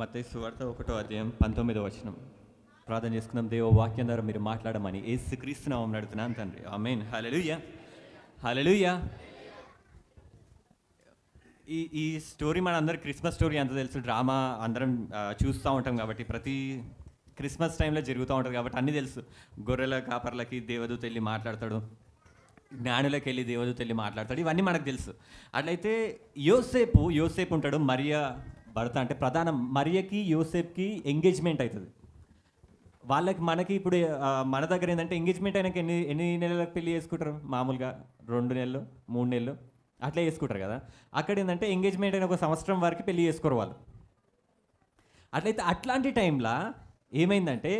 మత్తయి సువార్త 1:19 ప్రార్థన చేసుకుందాం. దేవ వాక్యం ద్వారా మీరు మాట్లాడమని యేసుక్రీస్తు నామమున అడుగుతున్నాను తండ్రి. ఆమేన్. హల్లెలూయా, హల్లెలూయా. ఈ స్టోరీ మన అందరికి క్రిస్మస్ స్టోరీ అంత తెలుసు. డ్రామా అందరం చూస్తూ ఉంటాం కాబట్టి ప్రతి క్రిస్మస్ టైంలో జరుగుతూ ఉంటుంది కాబట్టి అన్నీ తెలుసు. గొర్రెల కాపర్లకి దేవదూత వెళ్ళి మాట్లాడతాడు, జ్ఞానులకు వెళ్ళి దేవదూత వెళ్ళి మాట్లాడతాడు, ఇవన్నీ మనకు తెలుసు. అట్లయితే యోసేపు ఉంటాడు, మరియా భర్త. అంటే ప్రధాన మరియకి యోసేపుకి ఎంగేజ్మెంట్ అవుతుంది. మనకి ఇప్పుడు మన దగ్గర ఏంటంటే ఎంగేజ్మెంట్ అయినాక ఎన్ని నెలలకు పెళ్లి చేసుకుంటారు? మామూలుగా 2 నెలలు 3 నెలలు అట్లా చేసుకుంటారు కదా. అక్కడ ఏంటంటే ఎంగేజ్మెంట్ అయిన 1 సంవత్సరం వరకు పెళ్లి చేసుకోరు వాళ్ళు. అట్లయితే అట్లాంటి టైంలో ఏమైందంటే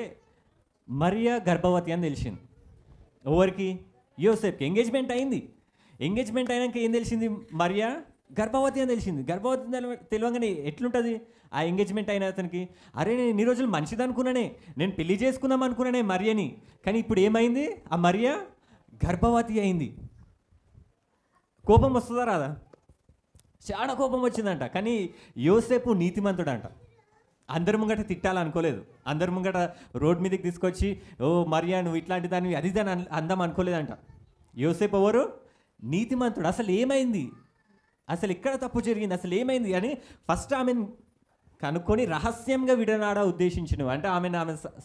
మరియా గర్భవతి అని తెలిసింది. ఎవరికి? యోసేపుకి. ఎంగేజ్మెంట్ అయింది. ఎంగేజ్మెంట్ అయినాక ఏం తెలిసింది? మరియా గర్భవతి అని తెలిసింది. గర్భవతి తెలియగానే ఎట్లుంటుంది ఆ ఎంగేజ్మెంట్ అయిన అతనికి? అరే, నేను ఇన్ని రోజులు మంచిది అనుకున్నానే, నేను పెళ్లి చేసుకుందాం అనుకున్నానే మరియని, కానీ ఇప్పుడు ఏమైంది? ఆ మరియా గర్భవతి అయింది. కోపం వస్తుందా రాదా? చాలా కోపం వచ్చిందంట. కానీ యోసేపు నీతిమంతుడంట. అందరి ముంగట తిట్టాలనుకోలేదు, అందరి ముంగట రోడ్ మీదకి తీసుకొచ్చి ఓ మరియా నువ్వు ఇట్లాంటి దాన్ని అది దాన్ని అందాం అనుకోలేదంట. యోసేపు ఎవరు? నీతిమంతుడు. అసలు ఏమైంది, అసలు ఎక్కడ తప్పు జరిగింది, అసలు ఏమైంది అని ఫస్ట్ ఆమెను కనుక్కొని రహస్యంగా విడనాడ ఉద్దేశించినవి. అంటే ఆమె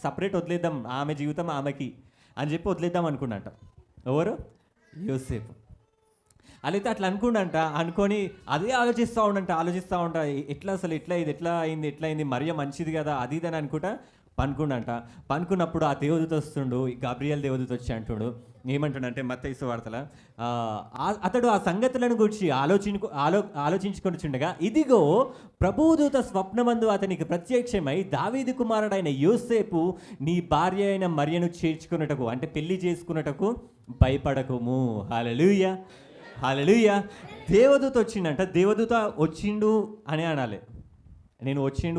సపరేట్ వదిలేద్దాం, ఆమె జీవితం ఆమెకి అని చెప్పి వదిలేద్దాం అనుకున్నట్ట. ఎవరు? యోసేపు. అయితే అట్లా అనుకొని అదే ఆలోచిస్తూ ఉంటా ఎట్లా అసలు ఎట్లా అయింది మరియ మంచిది కదా అది ఇది అని అనుకుంటా పనుకున్నప్పుడు ఆ దేవదూత వస్తుండు, గాబ్రియల్ దేవదూత వచ్చి అంటుడు ఏమంటుండంటే మత్తయి సువార్తల అతడు ఆ సంగతులను గురించి ఆలోచించుకొనిచుండగా ఇదిగో ప్రభుదూత స్వప్నమందు అతనికి ప్రత్యక్షమై దావీదు కుమారుడైన యోసేపు నీ భార్య అయిన మరియను చేర్చుకున్నటకు అంటే పెళ్లి చేసుకున్నటకు భయపడకుము. హల్లెలూయా, హల్లెలూయా. దేవదూత వచ్చిండంట. దేవదూత వచ్చిండు అని అనాలి.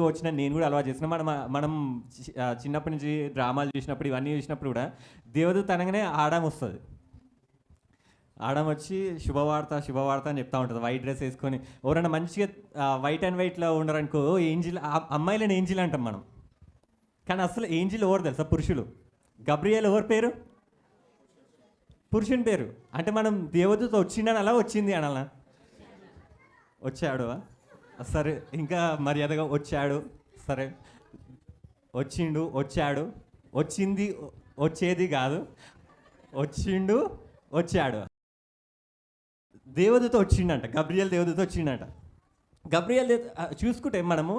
వచ్చిన నేను కూడా అలవాటు చేసిన మనం చిన్నప్పటి నుంచి డ్రామాలు చూసినప్పుడు ఇవన్నీ చూసినప్పుడు కూడా దేవదూత అనగానే ఆడాం వస్తుంది. ఆడాం వచ్చి శుభవార్త అని చెప్తా ఉంటుంది. వైట్ డ్రెస్ వేసుకొని ఎవరైనా మంచిగా వైట్ అండ్ వైట్లో ఉండరనుకో ఏంజిల్, అమ్మాయిలను ఏంజిల్ అంటాం మనం. కానీ అసలు ఏంజిల్ ఎవరు తెలుసా? పురుషులు. గబ్రియల్ ఎవరి పేరు? పురుషుని పేరు. అంటే మనం దేవదూత వచ్చిండని అలా వచ్చింది అనాలా? వచ్చాడు సరే, ఇంకా మర్యాదగా వచ్చాడు సరే, వచ్చిండు వచ్చాడు, వచ్చింది వచ్చేది కాదు, వచ్చిండు వచ్చాడు. దేవదూత వచ్చిండంట, గబ్రియల్ దేవదూత వచ్చిండంట. గబ్రియల్ చూసుకుంటే మనము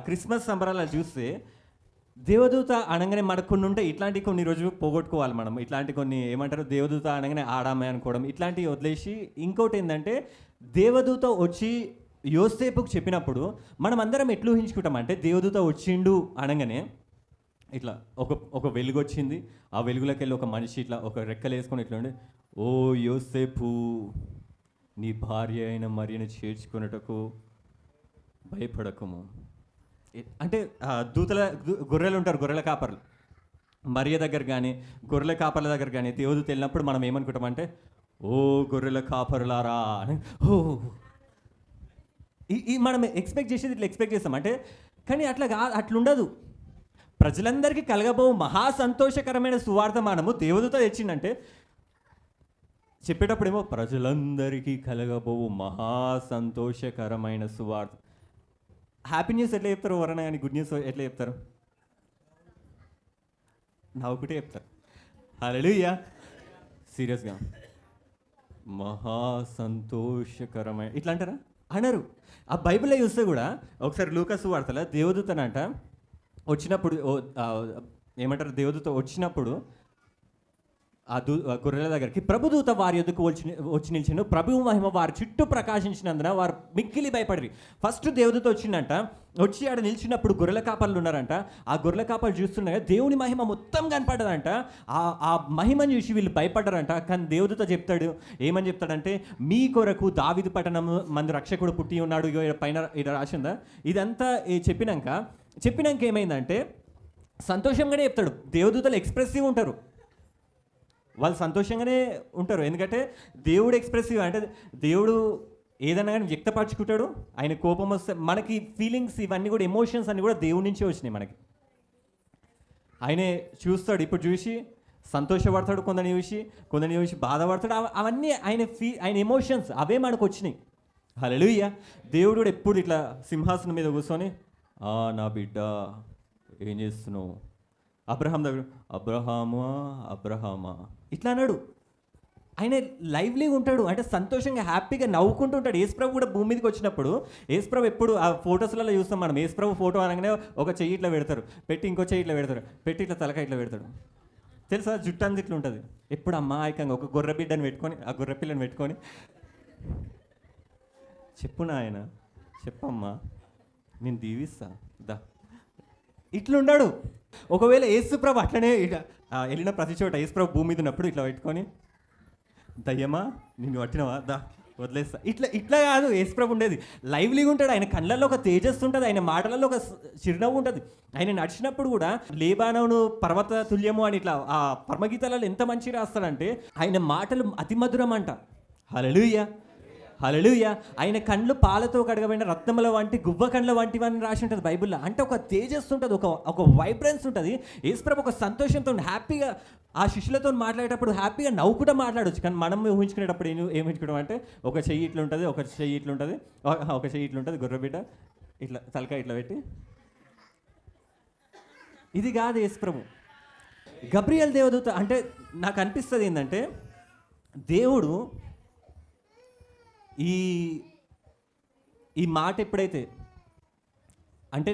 క్రిస్మస్ సంబరాలు చూస్తే దేవదూత అనగానే మనకు కొన్ని ఉంటాయి, ఇట్లాంటివి కొన్ని రోజులు పోగొట్టుకోవాలి మనం. ఇట్లాంటి కొన్ని ఏమంటారు, దేవదూత అనగానే ఆడామే అనుకోవడం ఇట్లాంటివి వదిలేసి, ఇంకోటి ఏంటంటే దేవదూత వచ్చి యోసేపుకు చెప్పినప్పుడు మనం అందరం ఎట్లు ఊహించుకుంటాం అంటే దేవదూత వచ్చిండు అనగానే ఇట్లా ఒక వెలుగు వచ్చింది, ఆ వెలుగులోకి వెళ్ళి ఒక మనిషి ఇట్లా ఒక రెక్కలు వేసుకొని ఇట్లా ఉండి ఓ యోసేపు నీ భార్య అయిన మరియను చేర్చుకున్నటకు భయపడకము అంటే గొర్రెలు ఉంటారు, గొర్రెల కాపర్లు. మరియ దగ్గర కానీ గొర్రెల కాపర్ల దగ్గర కానీ దేవదూత వెళ్ళినప్పుడు మనం ఏమనుకుంటామంటే ఓ గొర్రెల కాపరులారా అని మనం ఎక్స్పెక్ట్ చేసేది ఇట్లా ఎక్స్పెక్ట్ చేస్తాం అంటే. కానీ అట్లుండదు. ప్రజలందరికీ కలగబో మహా సంతోషకరమైన సువార్తమానము దేవదూత తెచ్చిందంటే చెప్పేటప్పుడేమో ప్రజలందరికీ కలగబోవు మహా సంతోషకరమైన సువార్త. హ్యాపీ న్యూస్ ఎట్లా చెప్తారు ఎవరైనా కానీ? గుడ్ న్యూస్ ఎట్లా చెప్తారు? నవ్వుకుంటే చెప్తారు. హల్లెలూయా. సీరియస్గా మహా సంతోషకరమైన ఇట్లా అంటారా? అనరు. ఆ బైబిల్లో చూస్తే కూడా ఒకసారి లూకా సువార్తలో దేవదూతనంట వచ్చినప్పుడు ఏమంటారు, దేవదూత వచ్చినప్పుడు ఆ గొర్రెల దగ్గరికి ప్రభుదూత వారి యొద్దకు వచ్చి నిలిచిండు. ప్రభువు మహిమ వారి చుట్టూ ప్రకాశించినందున వారు మిక్కిలి భయపడి. ఫస్ట్ దేవదూత వచ్చిందంట. వచ్చి ఆడ నిలిచినప్పుడు గొర్రెల కాపర్లు ఉన్నారంట. ఆ గొర్రెల కాపర్లు చూస్తుండగా దేవుని మహిమ మొత్తం కనపడ్డదంట. ఆ మహిమను చూసి వీళ్ళు భయపడ్డారంట. కానీ దేవదూత చెప్తాడు, ఏమని చెప్తాడంటే మీ కొరకు దావీదు పట్టణం మందు రక్షకుడు పుట్టి ఉన్నాడు. పైన ఇది రాసిందా? ఇదంతా చెప్పినాక ఏమైందంటే సంతోషంగానే చెప్తాడు. దేవదూతలు ఎక్స్ప్రెసివ్ ఉంటారు, వాళ్ళు సంతోషంగానే ఉంటారు. ఎందుకంటే దేవుడు ఎక్స్ప్రెసివ్ అంటే దేవుడు ఏదన్నా కానీ వ్యక్తపరచుకుంటాడు. ఆయన కోపం వస్తే మనకి ఫీలింగ్స్ ఇవన్నీ కూడా ఎమోషన్స్ అన్నీ కూడా దేవుడి నుంచే వచ్చినాయి మనకి. ఆయనే చూస్తాడు, ఇప్పుడు చూసి సంతోషపడతాడు, కొందరిని చూసి బాధపడతాడు. అవన్నీ ఆయన ఎమోషన్స్ అవే మనకు వచ్చినాయి. హల్లెలూయా. దేవుడు కూడా ఎప్పుడు ఇట్లా సింహాసనం మీద కూర్చొని నా బిడ్డ ఏం చేస్తున్నావు, అబ్రహాం దగ్గర అబ్రహామా ఇట్లా అన్నాడు. ఆయన లైవ్లీగా ఉంటాడు, అంటే సంతోషంగా హ్యాపీగా నవ్వుకుంటూ ఉంటాడు. యేసుప్రభు కూడా భూమి మీదకి వచ్చినప్పుడు యేసుప్రభు ఎప్పుడు ఆ ఫొటోస్లలో చూస్తాం మనం. యేసుప్రభు ఫోటో అనగానే ఒక చెయ్యి ఇట్లా పెడతారు, పెట్టి ఇంకో చెయ్యి ఇట్లా పెడతారు, పెట్టి ఇట్లా తలకాయ ఇట్లా పెడతాడు. తెలుసా, జుట్టు అంది ఇట్లా ఉంటుంది. ఎప్పుడు అమాయకంగా ఒక గొర్రె బిడ్డని పెట్టుకొని, ఆ గొర్రె పిల్లని పెట్టుకొని, చెప్పు నాయన చెప్పమ్మా నేను దీవిస్తా దా ఇట్లున్నాడు. ఒకవేళ యేసుప్రభు అట్లనే వెళ్ళిన ప్రతి చోట యేసుప్రభు భూమి మీద ఉన్నప్పుడు ఇట్లా పెట్టుకొని, దయ్యమా నిన్ను పట్టినవా దా వదిలేస్తా, ఇట్లా కాదు యేసుప్రభు ఉండేది. లైవ్లీగా ఉంటాడు. ఆయన కళ్ళల్లో ఒక తేజస్సు ఉంటుంది, ఆయన మాటలలో ఒక చిరునవ్వు ఉంటుంది. ఆయన నడిచినప్పుడు కూడా లేబానోను పర్వత తుల్యము అని ఇట్లా ఆ పరమగీతాలలో ఎంత మంచిగా రాస్తాడంటే ఆయన మాటలు అతి మధురం అంట. హల్లెలూయా, హల్లెలూయా. ఆయన కళ్ళు పాలతో కడగబడిన రత్నముల వంటి గువ్వ కండ్ల వంటివని రాసి ఉంటుంది బైబిల్లో. అంటే ఒక తేజస్సు ఉంటుంది, ఒక వైబ్రెన్స్ ఉంటుంది. యేసుప్రభు ఒక సంతోషంతో హ్యాపీగా ఆ శిష్యులతో మాట్లాడేటప్పుడు హ్యాపీగా నవ్వుకుంటూ మాట్లాడవచ్చు. కానీ మనం ఊహించుకునేటప్పుడు ఏం ఊహించుకోవడం అంటే ఒక చెయ్యి ఇట్లా ఉంటుంది, ఒక చెయ్యి ఇట్లా ఉంటుంది, ఒక చెయ్యి ఇట్లా ఉంటుంది, గొర్రెబిడ్డ ఇట్లా తలకాయ ఇట్లా పెట్టి. ఇది కాదు యేసుప్రభు. గబ్రియల్ దేవదూత అంటే నాకు అనిపిస్తుంది ఏంటంటే దేవుడు ఈ మాట ఎప్పుడైతే అంటే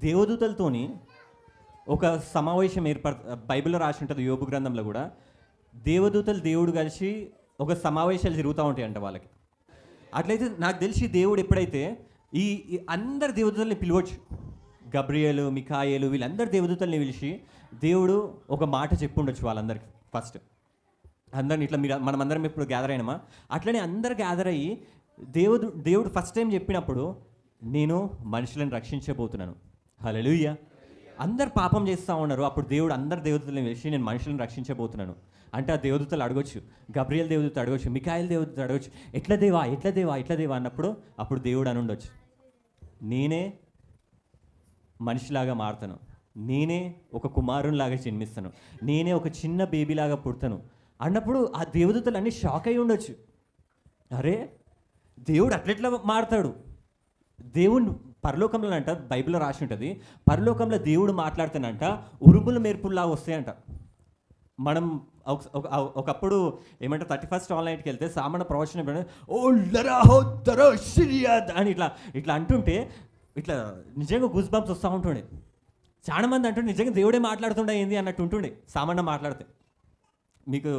దేవదూతలతోని ఒక సమావేశం బైబిల్లో రాసి ఉంటుంది, యోబు గ్రంథంలో కూడా దేవదూతలు దేవుడు కలిసి ఒక సమావేశాలు జరుగుతూ ఉంటాయి అంట వాళ్ళకి. అట్లయితే నాకు తెలిసి దేవుడు ఎప్పుడైతే ఈ అందరు దేవదూతల్ని పిలవచ్చు, గబ్రియేలు మిఖాయేలు వీళ్ళందరు దేవదూతల్ని పిలిచి దేవుడు ఒక మాట చెప్పుండొచ్చు వాళ్ళందరికీ. ఫస్ట్ అందరిని ఇట్లా మనమందరం ఇప్పుడు గ్యాదర్ అయినామా, అట్లనే అందరు గ్యాదర్ అయ్యి దేవుడు ఫస్ట్ టైం చెప్పినప్పుడు నేను మనుషులను రక్షించబోతున్నాను. హల్లెలూయా. అందరు పాపం చేస్తూ ఉన్నారు. అప్పుడు దేవుడు అందరు దేవదూతలను పిలిచి నేను మనుషులను రక్షించబోతున్నాను అంటే ఆ దేవదూతలు అడగొచ్చు, గబ్రియల్ దేవదూత అడగొచ్చు, మిఖాయేలు దేవదూత అడగొచ్చు, ఎట్లా దేవా అన్నప్పుడు అప్పుడు దేవుడు అని ఉండొచ్చు, నేనే మనిషిలాగా మారుతాను, నేనే ఒక కుమారునిలాగా జన్మిస్తాను, నేనే ఒక చిన్న బేబీలాగా పుడతాను అన్నప్పుడు ఆ దేవదూతలు అన్నీ షాక్ అయి ఉండొచ్చు. అరే దేవుడు అట్లెట్లా మారుతాడు. దేవుడు పరలోకంలో అంట బైబిల్లో రాసి ఉంటుంది, పరలోకంలో దేవుడు మాట్లాడుతానంట ఉరుముల మెరుపుల్లాగా వస్తాయంట. మనం ఒకప్పుడు ఏమంటే 31st ఆన్లైన్కి వెళ్తే సామాన్య ప్రవచనం ఓ లరాహో దరో షిరియాద్ అని ఇట్లా అంటుంటే ఇట్లా నిజంగా గూస్ బంప్స్ వస్తూ ఉంటుండే. చాలా మంది అంటుండే నిజంగా దేవుడే మాట్లాడుతుండే ఏంది అన్నట్టు ఉంటుండే సామాన్య మాట్లాడితే. మీకు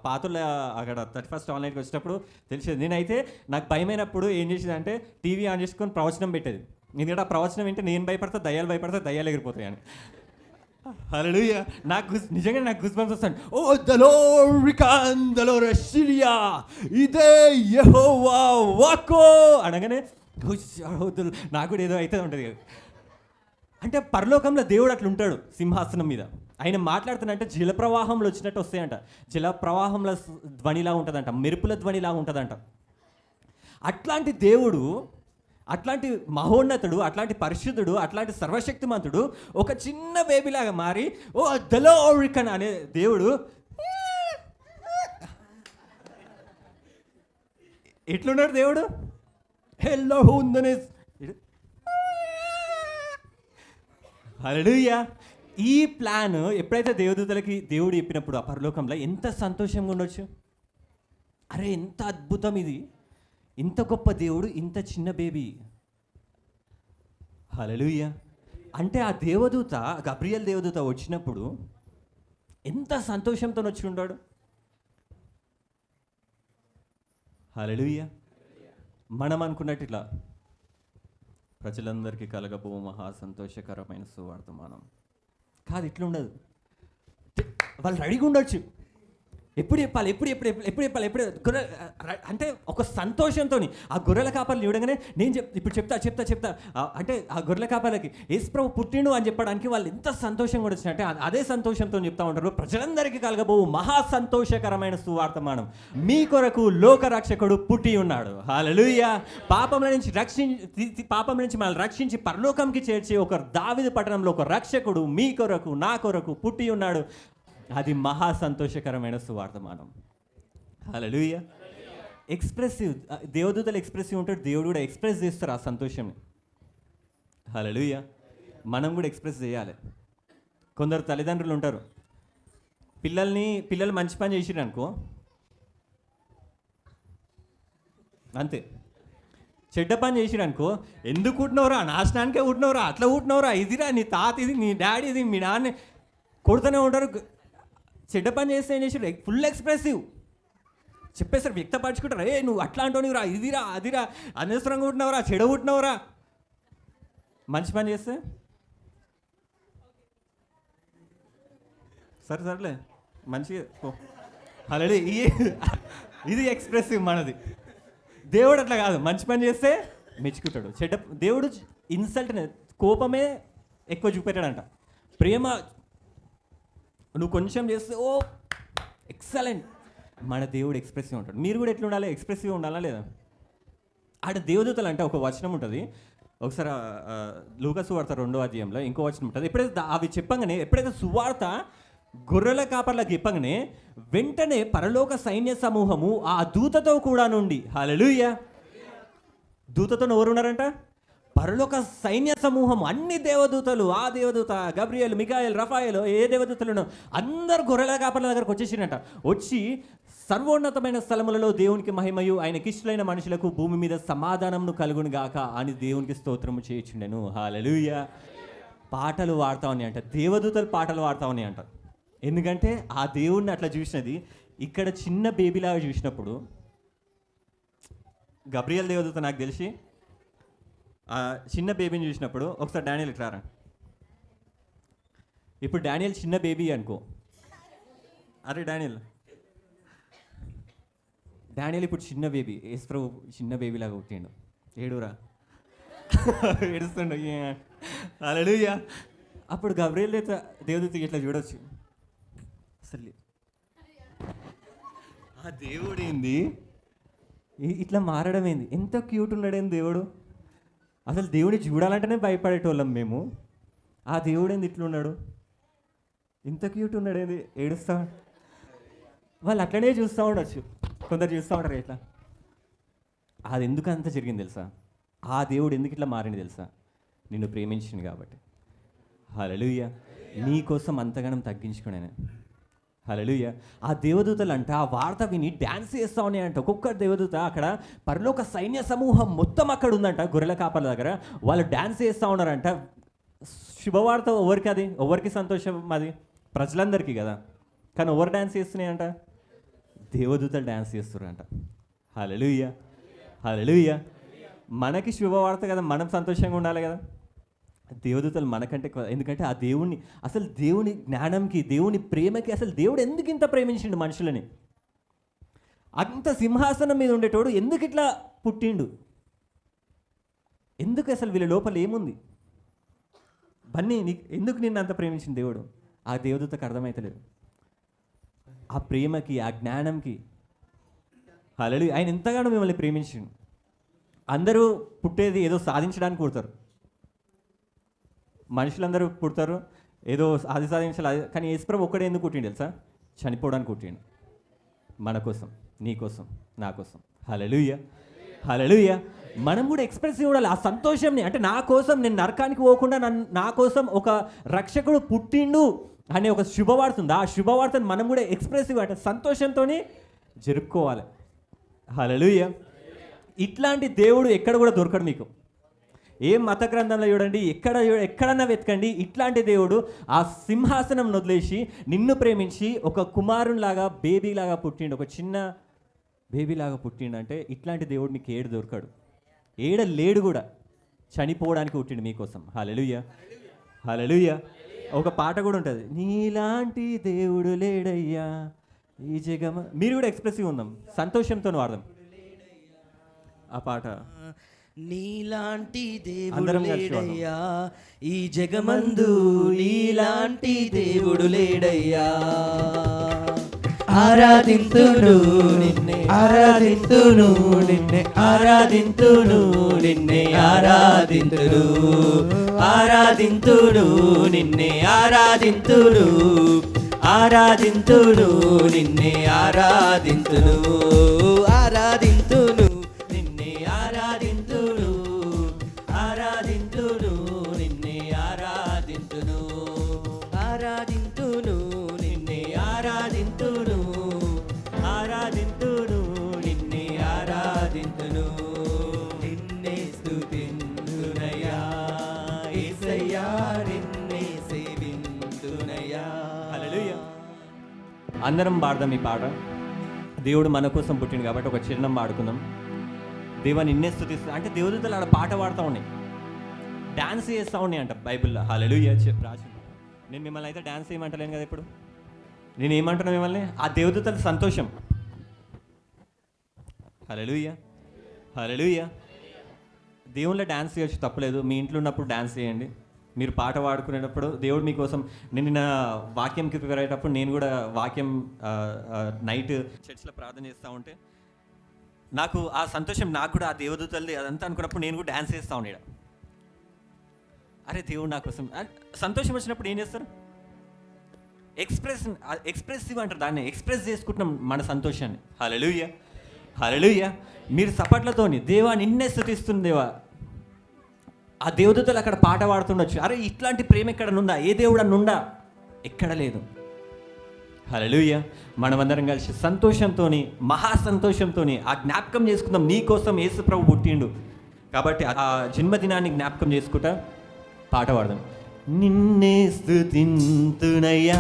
పాతల అక్కడ 31st ఆన్లైన్కి వచ్చేటప్పుడు తెలిసేది. నేనైతే నాకు భయమైనప్పుడు ఏం చేసేదంటే టీవీ ఆన్ చేసుకొని ప్రవచనం పెట్టేది. ఎందుకంటే ఆ ప్రవచనం ఏంటంటే నేను భయపడతా, దయ్యాలు ఎగిరిపోతాయి అని. హల్లెలూయా. నిజంగా నాకు గూస్ బంప్స్ వస్తాను. ఓ దలో రషిరియా ఇదే యెహోవా వాక్కో అనగానే నాకు కూడా ఏదో అయితే ఉంటుంది కదా. అంటే పరలోకంలో దేవుడు అట్లా ఉంటాడు సింహాసనం మీద. ఆయన మాట్లాడుతున్నంటే జలప్రవాహంలో వచ్చినట్టు వస్తాయంట. జలప్రవాహంలో ధ్వనిలా ఉంటుందంట, మెరుపుల ధ్వనిలా ఉంటుందంట. అట్లాంటి దేవుడు, అట్లాంటి మహోన్నతుడు, అట్లాంటి పరిశుద్ధుడు, అట్లాంటి సర్వశక్తిమంతుడు ఒక చిన్న బేబీలాగా మారి ఓ దలోరికన్ అనే దేవుడు ఎట్లున్నాడు దేవుడు. హెల్లో ఉందనే హల్లెలూయా. ఈ ప్లాన్ ఎప్పుడైతే దేవదూతలకి దేవుడు చెప్పినప్పుడు ఆ పరలోకంలో ఎంత సంతోషంగా ఉండొచ్చు. అరే ఎంత అద్భుతం ఇది, ఇంత గొప్ప దేవుడు, ఇంత చిన్న బేబీ. హల్లెలూయా. అంటే ఆ దేవదూత గబ్రియల్ దేవదూత వచ్చినప్పుడు ఎంత సంతోషంతో వచ్చి ఉంటాడు. హల్లెలూయా. మనం అనుకున్నట్టు ఇట్లా ప్రజలందరికీ కలగబో మహా సంతోషకరమైన సువార్తమానం కాదు, ఇట్లా ఉండదు. వాళ్ళు రెడీగా ఉండొచ్చు, ఎప్పుడు చెప్పాలి గొర్రె అంటే ఒక సంతోషంతో ఆ గొర్రెల కాపర్లు చూడగానే నేను ఇప్పుడు చెప్తా అంటే ఆ గొర్రెల కాపర్లకి యేసుప్రభు పుట్టిండు అని చెప్పడానికి వాళ్ళు ఎంత సంతోషం కూడా వచ్చినట్టే అదే సంతోషంతో చెప్తా ఉంటారు. ప్రజలందరికీ కలగబో మహా సంతోషకరమైన సువార్తమానం, మీ కొరకు లోకరక్షకుడు పుట్టి ఉన్నాడు. హల్లెలూయా. పాపంలో నుంచి మనల్ని రక్షించి పరలోకంకి చేర్చి ఒక దావీదు పట్టణంలో ఒక రక్షకుడు మీ కొరకు నా కొరకు పుట్టి ఉన్నాడు. అది మహా సంతోషకరమైన సువార్తమానం. హల్లెలూయా. ఎక్స్ప్రెసివ్, దేవదూతలు ఎక్స్ప్రెసివ్ ఉంటాడు, దేవుడు కూడా ఎక్స్ప్రెస్ చేస్తారు ఆ సంతోషంని. హల్లెలూయా. మనం కూడా ఎక్స్ప్రెస్ చేయాలి. కొందరు తల్లిదండ్రులు ఉంటారు, పిల్లలు మంచి పని చేసిరు అనుకో అంతే, చెడ్డ పని చేసిరు అనుకో ఎందుకు పుట్టినవరా, నాశనానికే పుట్టినవరా, అట్లా పుట్టినవరా, ఇదిరా నీ తాత, ఇది నీ డాడీ, ఇది మీ నాన్న కొడుతూనే ఉంటారు. చెడ్డ పని చేస్తే ఏం చేసారు, ఫుల్ ఎక్స్ప్రెసివ్ చెప్పేసారు, వ్యక్తపరచుకుంటారు. నువ్వు అట్లా అంటున్నావురా, ఇదిరా అదిరా, అనవసరంగా ఉంటున్నావురా, చెడ ఉంటున్నావురా. మంచి పని చేస్తే సర్లే మంచిగా. అలాగే ఇది ఎక్స్ప్రెసివ్ మనది. దేవుడు అట్లా కాదు, మంచి పని చేస్తే మెచ్చుకుంటాడు. దేవుడు ఇన్సల్ట్, కోపమే ఎక్కువ చూపెట్టాడంట. ప్రేమ నువ్వు కొంచెం చేస్తే ఓ ఎక్సలెంట్. మన దేవుడు ఎక్స్ప్రెసివ్ ఉంటాడు. మీరు కూడా ఎట్లా ఉండాలి, ఎక్స్ప్రెసివ్ ఉండాలా లేదా? ఆడ దేవదూతలు అంటే ఒక వచనం ఉంటుంది. ఒకసారి లూకా సువార్త 2వ అధ్యాయంలో ఇంకో వచనం ఉంటుంది. ఎప్పుడైతే అవి చెప్పగానే, ఎప్పుడైతే సువార్త గొర్రెల కాపర్లకు చెప్పగానే వెంటనే పరలోక సైన్య సమూహము ఆ దూతతో కూడా నుండి, హల్లెలూయా, దూతతో ఎవరు ఉన్నారంట? పరలోక సైన్య సమూహం, అన్ని దేవదూతలు, ఆ దేవదూత గబ్రియేలు, మికాయేలు, రఫాయేలు, ఏ దేవదూతలను అందరు గొర్రెల కాపర్ల దగ్గరకు వచ్చేసినట్ట. వచ్చి సర్వోన్నతమైన స్థలములలో దేవునికి మహిమయు ఆయనకి ఇష్టలైన మనుషులకు భూమి మీద సమాధానమును కలుగును గాక అని దేవునికి స్తోత్రము చేయుచుండెను. హల్లెలూయా. పాటలు వాడుతా ఉన్నాయి అంట, దేవదూతలు పాటలు వాడుతా ఉన్నాయి అంట. ఎందుకంటే ఆ దేవుడిని అట్లా చూసినది. ఇక్కడ చిన్న బేబీలాగా చూసినప్పుడు గబ్రియేల్ దేవదూత నాకు తెలిసి ఆ చిన్న బేబీని చూసినప్పుడు, ఒకసారి డానియల్ ఇట్లారా, ఇప్పుడు డానియల్ చిన్న బేబీ అనుకో, అరే డానియల్ ఇప్పుడు చిన్న బేబీ, యేసుప్రభు చిన్న బేబీలాగా పుట్టిండు, ఏడురా ఏడుస్తుండు. హల్లెలూయా. అప్పుడు గబ్రియేల్ దేవదూతకి ఇట్లా చూడవచ్చు, అసలు ఆ దేవుడు ఏంది ఇట్లా మారడం ఏంది, ఎంత క్యూట్ ఉన్నాడేంది దేవుడు. అసలు దేవుడిని చూడాలంటేనే భయపడేటోళ్ళం మేము. ఆ దేవుడు ఏంది ఇట్లున్నాడు, ఇంత క్యూట్ ఉన్నాడేంది, ఏడుస్తా. వాళ్ళు అట్లనే చూస్తూ ఉండొచ్చు, కొందరు చూస్తూ ఉంటారు ఇట్లా. అది ఎందుకు అంత జరిగింది తెలుసా? ఆ దేవుడు ఎందుకు ఇట్లా మారింది తెలుసా? నిన్ను ప్రేమించింది కాబట్టి. హల్లెలూయా. నీ కోసం అంతగానం తగ్గించుకున్నాను. హల్లెలూయా. ఆ దేవదూతలు అంట ఆ వార్త విని డ్యాన్స్ చేస్తూ ఉన్నాయంట. ఒక్కొక్క దేవదూత అక్కడ పరలోక సైన్య సమూహం మొత్తం అక్కడ ఉందంట, గొర్రెల కాపర్ల దగ్గర. వాళ్ళు డ్యాన్స్ చేస్తూ ఉన్నారంట. శుభవార్త ఎవరికి? అది ఎవరికి సంతోషం? అది ప్రజలందరికీ కదా. కానీ ఎవరు డ్యాన్స్ చేస్తున్నాయంట? దేవదూతలు డ్యాన్స్ చేస్తున్నారంట. హల్లెలూయా. హల్లెలూయా. మనకి శుభవార్త కదా, మనం సంతోషంగా ఉండాలి కదా. దేవదూతలు మనకంటే, ఎందుకంటే ఆ దేవుని, అసలు దేవుని జ్ఞానంకి, దేవుని ప్రేమకి, అసలు దేవుడు ఎందుకు ఇంత ప్రేమించిండు మనుషులని? అంత సింహాసనం మీద ఉండేటోడు ఎందుకు ఇట్లా పుట్టిండు? ఎందుకు? అసలు వీళ్ళ లోపల ఏముంది? బన్నీ ఎందుకు నిన్ను అంత ప్రేమించింది దేవుడు? ఆ దేవదూతకు అర్థమవుతలేదు. ఆ ప్రేమకి, ఆ జ్ఞానంకి. హల్లెలూయా. ఆయన ఎంతగానో మిమ్మల్ని ప్రేమించిండు. అందరూ పుట్టేది ఏదో సాధించడానికి పుడతారు. మనుషులందరూ పుడతారు ఏదో అది సాధించాలి, కానీ యేసుప్రభు ఒక్కడే ఎందుకు పుట్టిండు తెలుసా? చనిపోవడానికి పుట్టిండు. మన కోసం, నీ కోసం, నా కోసం. హల్లెలూయా. హల్లెలూయా. మనం కూడా ఎక్స్ప్రెసివ్ ఉండాలి ఆ సంతోషంని. అంటే నా కోసం, నేను నరకానికి పోకుండా నా కోసం ఒక రక్షకుడు పుట్టిండు అనే ఒక శుభవార్త ఉంది. ఆ శుభవార్తను మనం కూడా ఎక్స్ప్రెసివ్ అంటే సంతోషంతో జరుపుకోవాలి. హల్లెలూయా. ఇట్లాంటి దేవుడు ఎక్కడ కూడా దొరకడు మీకు. ఏ మత గ్రంథంలో చూడండి, ఎక్కడన్నా వెతకండి, ఇట్లాంటి దేవుడు ఆ సింహాసనం వదిలేసి నిన్ను ప్రేమించి ఒక కుమారునిలాగా, బేబీలాగా పుట్టిండు, ఒక చిన్న బేబీలాగా పుట్టిండు. అంటే ఇట్లాంటి దేవుడు నీకు ఏడు దొరకడు, ఏడ లేడు కూడా. చనిపోవడానికి పుట్టిండు మీకోసం. హల్లెలూయా. హల్లెలూయా. ఒక పాట కూడా ఉంటుంది, నీలాంటి దేవుడు లేడయ్యా, ఈ జగమ మీరు కూడా ఎక్స్ప్రెసివ్ ఉందాం, సంతోషంతో వాడదాం ఆ పాట. నీలాంటి దేవుడు అందరం కలిసి లేడయ్యా ఈ జగమందు, నీలాంటి దేవుడు లేడయ్యా. ఆరాధింతును నిన్నే, ఆరాధింతును నిన్నే, ఆరాధింతును నిన్నే, ఆరాధింతును, ఆరాధింతును నిన్నే, ఆరాధింతును, ఆరాధింతును నిన్నే, ఆరాధింతును, ఆరాధింతును నిన్నే, ఆరాధింతును, ఆరాధింతును నిన్నే, ఆరాధింతును, ఆరాధింతును నిన్నే, ఆరాధింతును, ఆరాధింతును నిన్నే, ఆరాధింతును, నిన్నే స్తుతింతునయ్యా యేసయ్యా, నిన్నే సేవింతునయ్యా. హల్లెలూయా. అందరం పాడదాం ఈ పాట. దేవుడు మన కోసం పుట్టిండు కాబట్టి ఒక చిరణం పాడుకుందాం. దేవా నిన్నే స్తుతిస్తా అంటే దేవదూతలు ఆడ పాట పాడుతూ ఉన్నాయి, డ్యాన్స్ చేస్తూ ఉన్నాయి అంట బైబిల్లో. హల్లెలూయా చెప్పి రాసి. నేను మిమ్మల్ని అయితే డ్యాన్స్ చేయమంటలేను కదా ఇప్పుడు. నేను ఏమంటున్నా మిమ్మల్ని, ఆ దేవదూతల సంతోషం. హల్లెలూయా, హల్లెలూయా. దేవుళ్ళ డ్యాన్స్ చేయొచ్చు, తప్పలేదు. మీ ఇంట్లో ఉన్నప్పుడు డ్యాన్స్ చేయండి. మీరు పాట పాడుకునేటప్పుడు దేవుడు మీకోసం. నేను నిన్న వాక్యంకి ప్రిపేర్ అయ్యేటప్పుడు నేను కూడా వాక్యం నైట్ చర్చ్లో ప్రార్థన చేస్తూ ఉంటే నాకు ఆ సంతోషం, నాకు కూడా ఆ దేవదూతలది అదంతా అనుకున్నప్పుడు నేను కూడా డ్యాన్స్ చేస్తూ ఉన్నాడు. అరే దేవుడు నా కోసం. సంతోషం వచ్చినప్పుడు ఏం చేస్తారు? ఎక్స్ప్రెసివ్ అంటారు దాన్ని. ఎక్స్ప్రెస్ చేసుకుంటున్నాం మన సంతోషాన్ని. హల్లెలూయా, హల్లెలూయా. మీరు సపట్లతోని దేవా నిన్నే స్తుతిస్తుంది దేవా. ఆ దేవదూతలు అక్కడ పాట పాడుతుండొచ్చు. అరే ఇట్లాంటి ప్రేమ ఎక్కడ నుందా? ఏ దేవుడు అన్నుండా? ఎక్కడ లేదు. హల్లెలూయా. మనమందరం కలిసి సంతోషంతో, మహా సంతోషంతో ఆ జ్ఞాపకం చేసుకుందాం. నీ కోసం యేసు ప్రభు పుట్టిండు కాబట్టి ఆ జన్మదినాన్ని జ్ఞాపకం చేసుకుంటా పాట పాడదాం. నిన్నే స్తుతింతునయ్యా,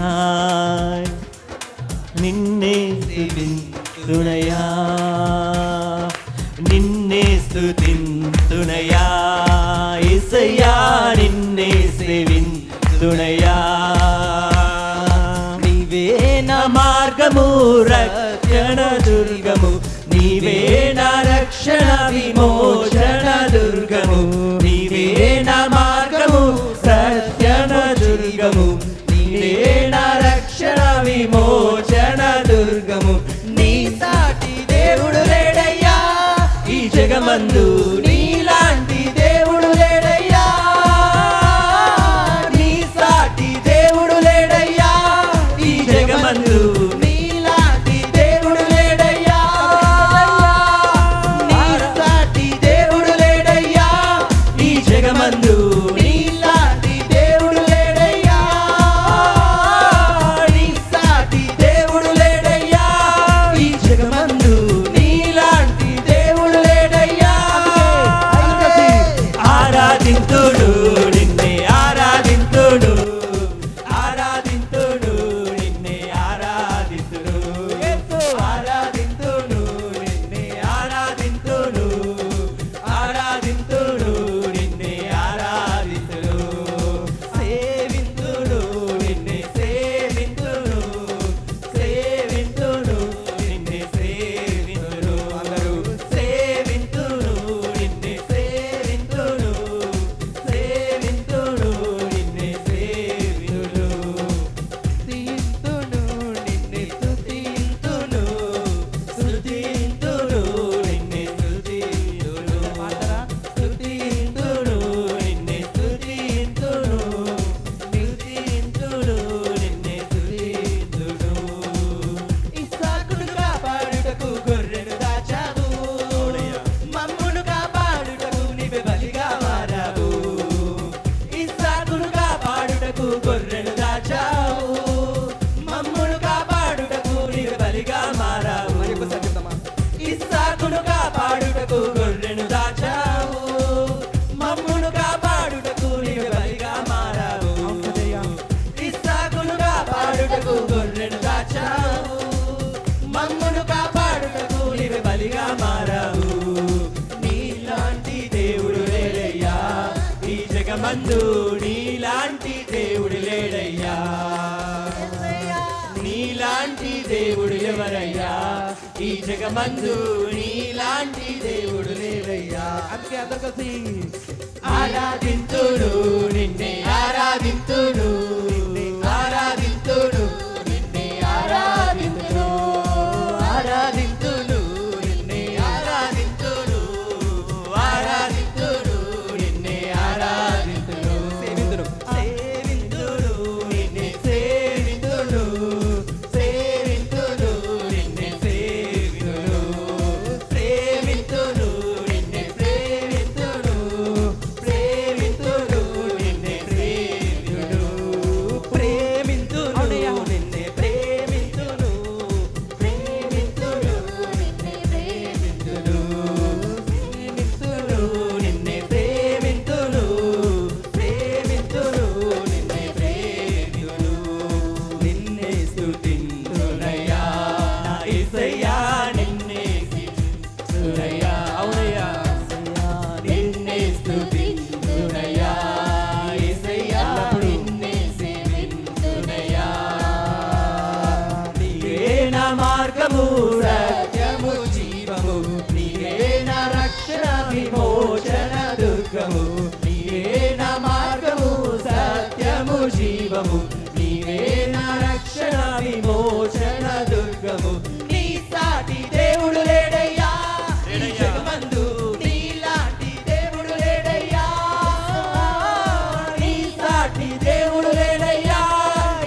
నిన్నే స్తుతింతునయ్యా, నిన్నే స్తుతింతునయ్యా యేసయ్యా, నిన్నే సేవింతునయ్యా. నీవే నా మార్గము, రక్షణ దుర్గము, నీవే నా రక్షణ విమోచన దుర్గము, నీవే నా మార్గము, రక్షణ దుర్గము, నీవే నా రక్షణ విమోచన దుర్గము. నీ సాటి దేవుడు లేడయ్యా ఈ జగమందు, నీలాంటి దేవుడు లేడయ్యా, నీ సాటి దేవుడు లేడయ్యా ఈ జగమందు, నీలాంటి దేవుడు లేడయ్యా, నీ సాటి దేవుడు లేడయ్యా ఈ జగమందు, నీలాంటి దేవుడు లేడయ్యా, నీ సాటి దేవుడు లేడయ్యా ఈ జగమందు, నీలాంటి దేవుడు లేడయ్యా. ఆరాధింతుడు నిన్నే, ఆరాధింతుడు, ఆరాధింతుడు నిన్నే, ఆరాధింతుడు, ఆరాధింతుడు నిన్నే, ఆరాధింతుడు, ఆరాధింతుడు నిన్నే, ఆరాధింతుడు, సేవింతుడు నిన్నే, సేవింతుడు, సేవింతుడు నిన్నే, సేవింతుడు, అందరూ సేవింతుడు నిన్నే, సేవింతుడు, సేవింతుడు నిన్నే, సేవింతుడు, స్తుతింతుడు నిన్నే, స్తుతింతుడు, స్తుతింతుడు నిన్నే, స్తుతింతుడు, స్తుతింతుడు నిన్నే, స్తుతింతుడు, స్తుతింతుడు నిన్నే, స్తుతింతుడు. ఇస్సాకును కాపాడుటకు గొర్రెను దాచావు, మమ్మును కాపాడుటకు నీవే బలిగా మారావు. ఇస్సాకును కాపాడుటకు గొర్రెను దాచావు, మమ్మును కాపాడుటకు నీవే బలిగా మారావు. ఇస్సాకును కాపాడుటకు గొర్రెను దాచావు, మమ్మును కాపాడుటకు నీవే బలిగా మారావు. ఇస్సాకును కాపాడుటకు గొర్రెను దాచావు, మమ్మును కాపాడుటకు నీవే బలిగా మారావు. నీలాంటి దేవుడు లేడయ్యా ఈ జగమందు, నీలాంటి దేవుడు లేడయ్యా, నీలాంటి దేవుడు ఎవరయ్యా ఈ జగమందు నీలాంటి దేవుడు లేవయ్యా. అందుకే అందరు కలిసి ఆరాధింతుడు నిన్నే ఆరాధింతుడు ఆరాధింతుడు నిన్నే ఆరాధింతుడు ఆరాధింతుడు నిన్నే ఆరాధింతుడు ఆరాధింతుడు నిన్నే ఆరాధింతుడు సేవింతుడు సేవింతుడు నిన్నే సేవింతుడు సేవింతుడు నిన్నే సేవింతుడు ప్రేమింతుడు నిన్నే ప్రేమింతుడు ప్రేమింతుడు నిన్నే ప్రేమింతుడు ప్రేమింతుడు నిన్నే ప్రేమింతుడు ప్రేమింతుడు నిన్నే ప్రేమింతుడు ప్రేమింతుడు నిన్నే ప్రేమింతుడు ప్రేమింతుడు నిన్నే ప్రేమింతుడు నిన్నే స్తుతింతునయ్యా నా యేసయ్యా నిన్నే స్తుతింతునయ్యా అవునయ్యా నిన్నే స్తుతింతునయ్యా యేసయ్యా నిన్నే సేవింతునయ్యా నీవే నా మార్గము సత్యము జీవము నీవే నా రక్షణ విమోచన దుర్గము నీవే నా మార్గము సత్యము జీవము నీవే నా రక్షణ విమోచన దుర్గము నీ సాటి దేవుడు లేడయ్యా ఈ జగమందు నీలాంటి దేవుడు లేడయ్యా నీ సాటి దేవుడు లేడయ్యా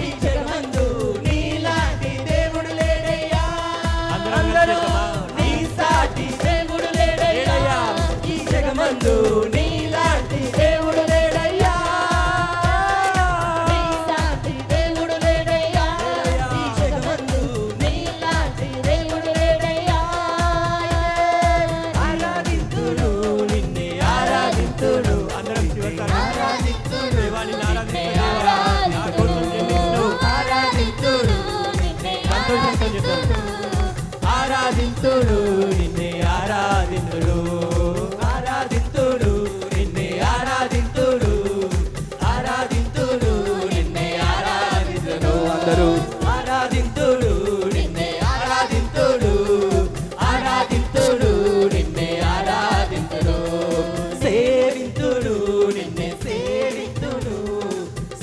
ఈ జగమందు నీలాంటి దేవుడు లేడయ్యా అందరూ నీ సాటి దేవుడు లేడయ్యా ఈ జగమందు నీలాంటి దేవుడు లేడయ్యా నీ సాటి దేవుడు లేడయ్యా ఈ జగమందు నీలాంటి దేవుడు లేడయ్యా ఆరాధింతుడు నిన్నే ఆరాధింతుడు అందరం చివరిసారి ఆరాధింతుడు దేవాని ఆరాధింతుడు నిన్నే ఆరాధింతుడు ఆరాధింతుడు నిన్నే ఆరాధింతుడు ఆరాధింతుడు నిన్నే ఆరాధింతుడు ఆరాధింతుడు నిన్నే ఆరాధింతుడు అందరూ ఆరాధింతుడు నిన్నే ఆరాధింతుడు ఆరాధింతుడు నిన్నే ఆరాధింతుడు సేవింతుడు నిన్నే సేవింతుడు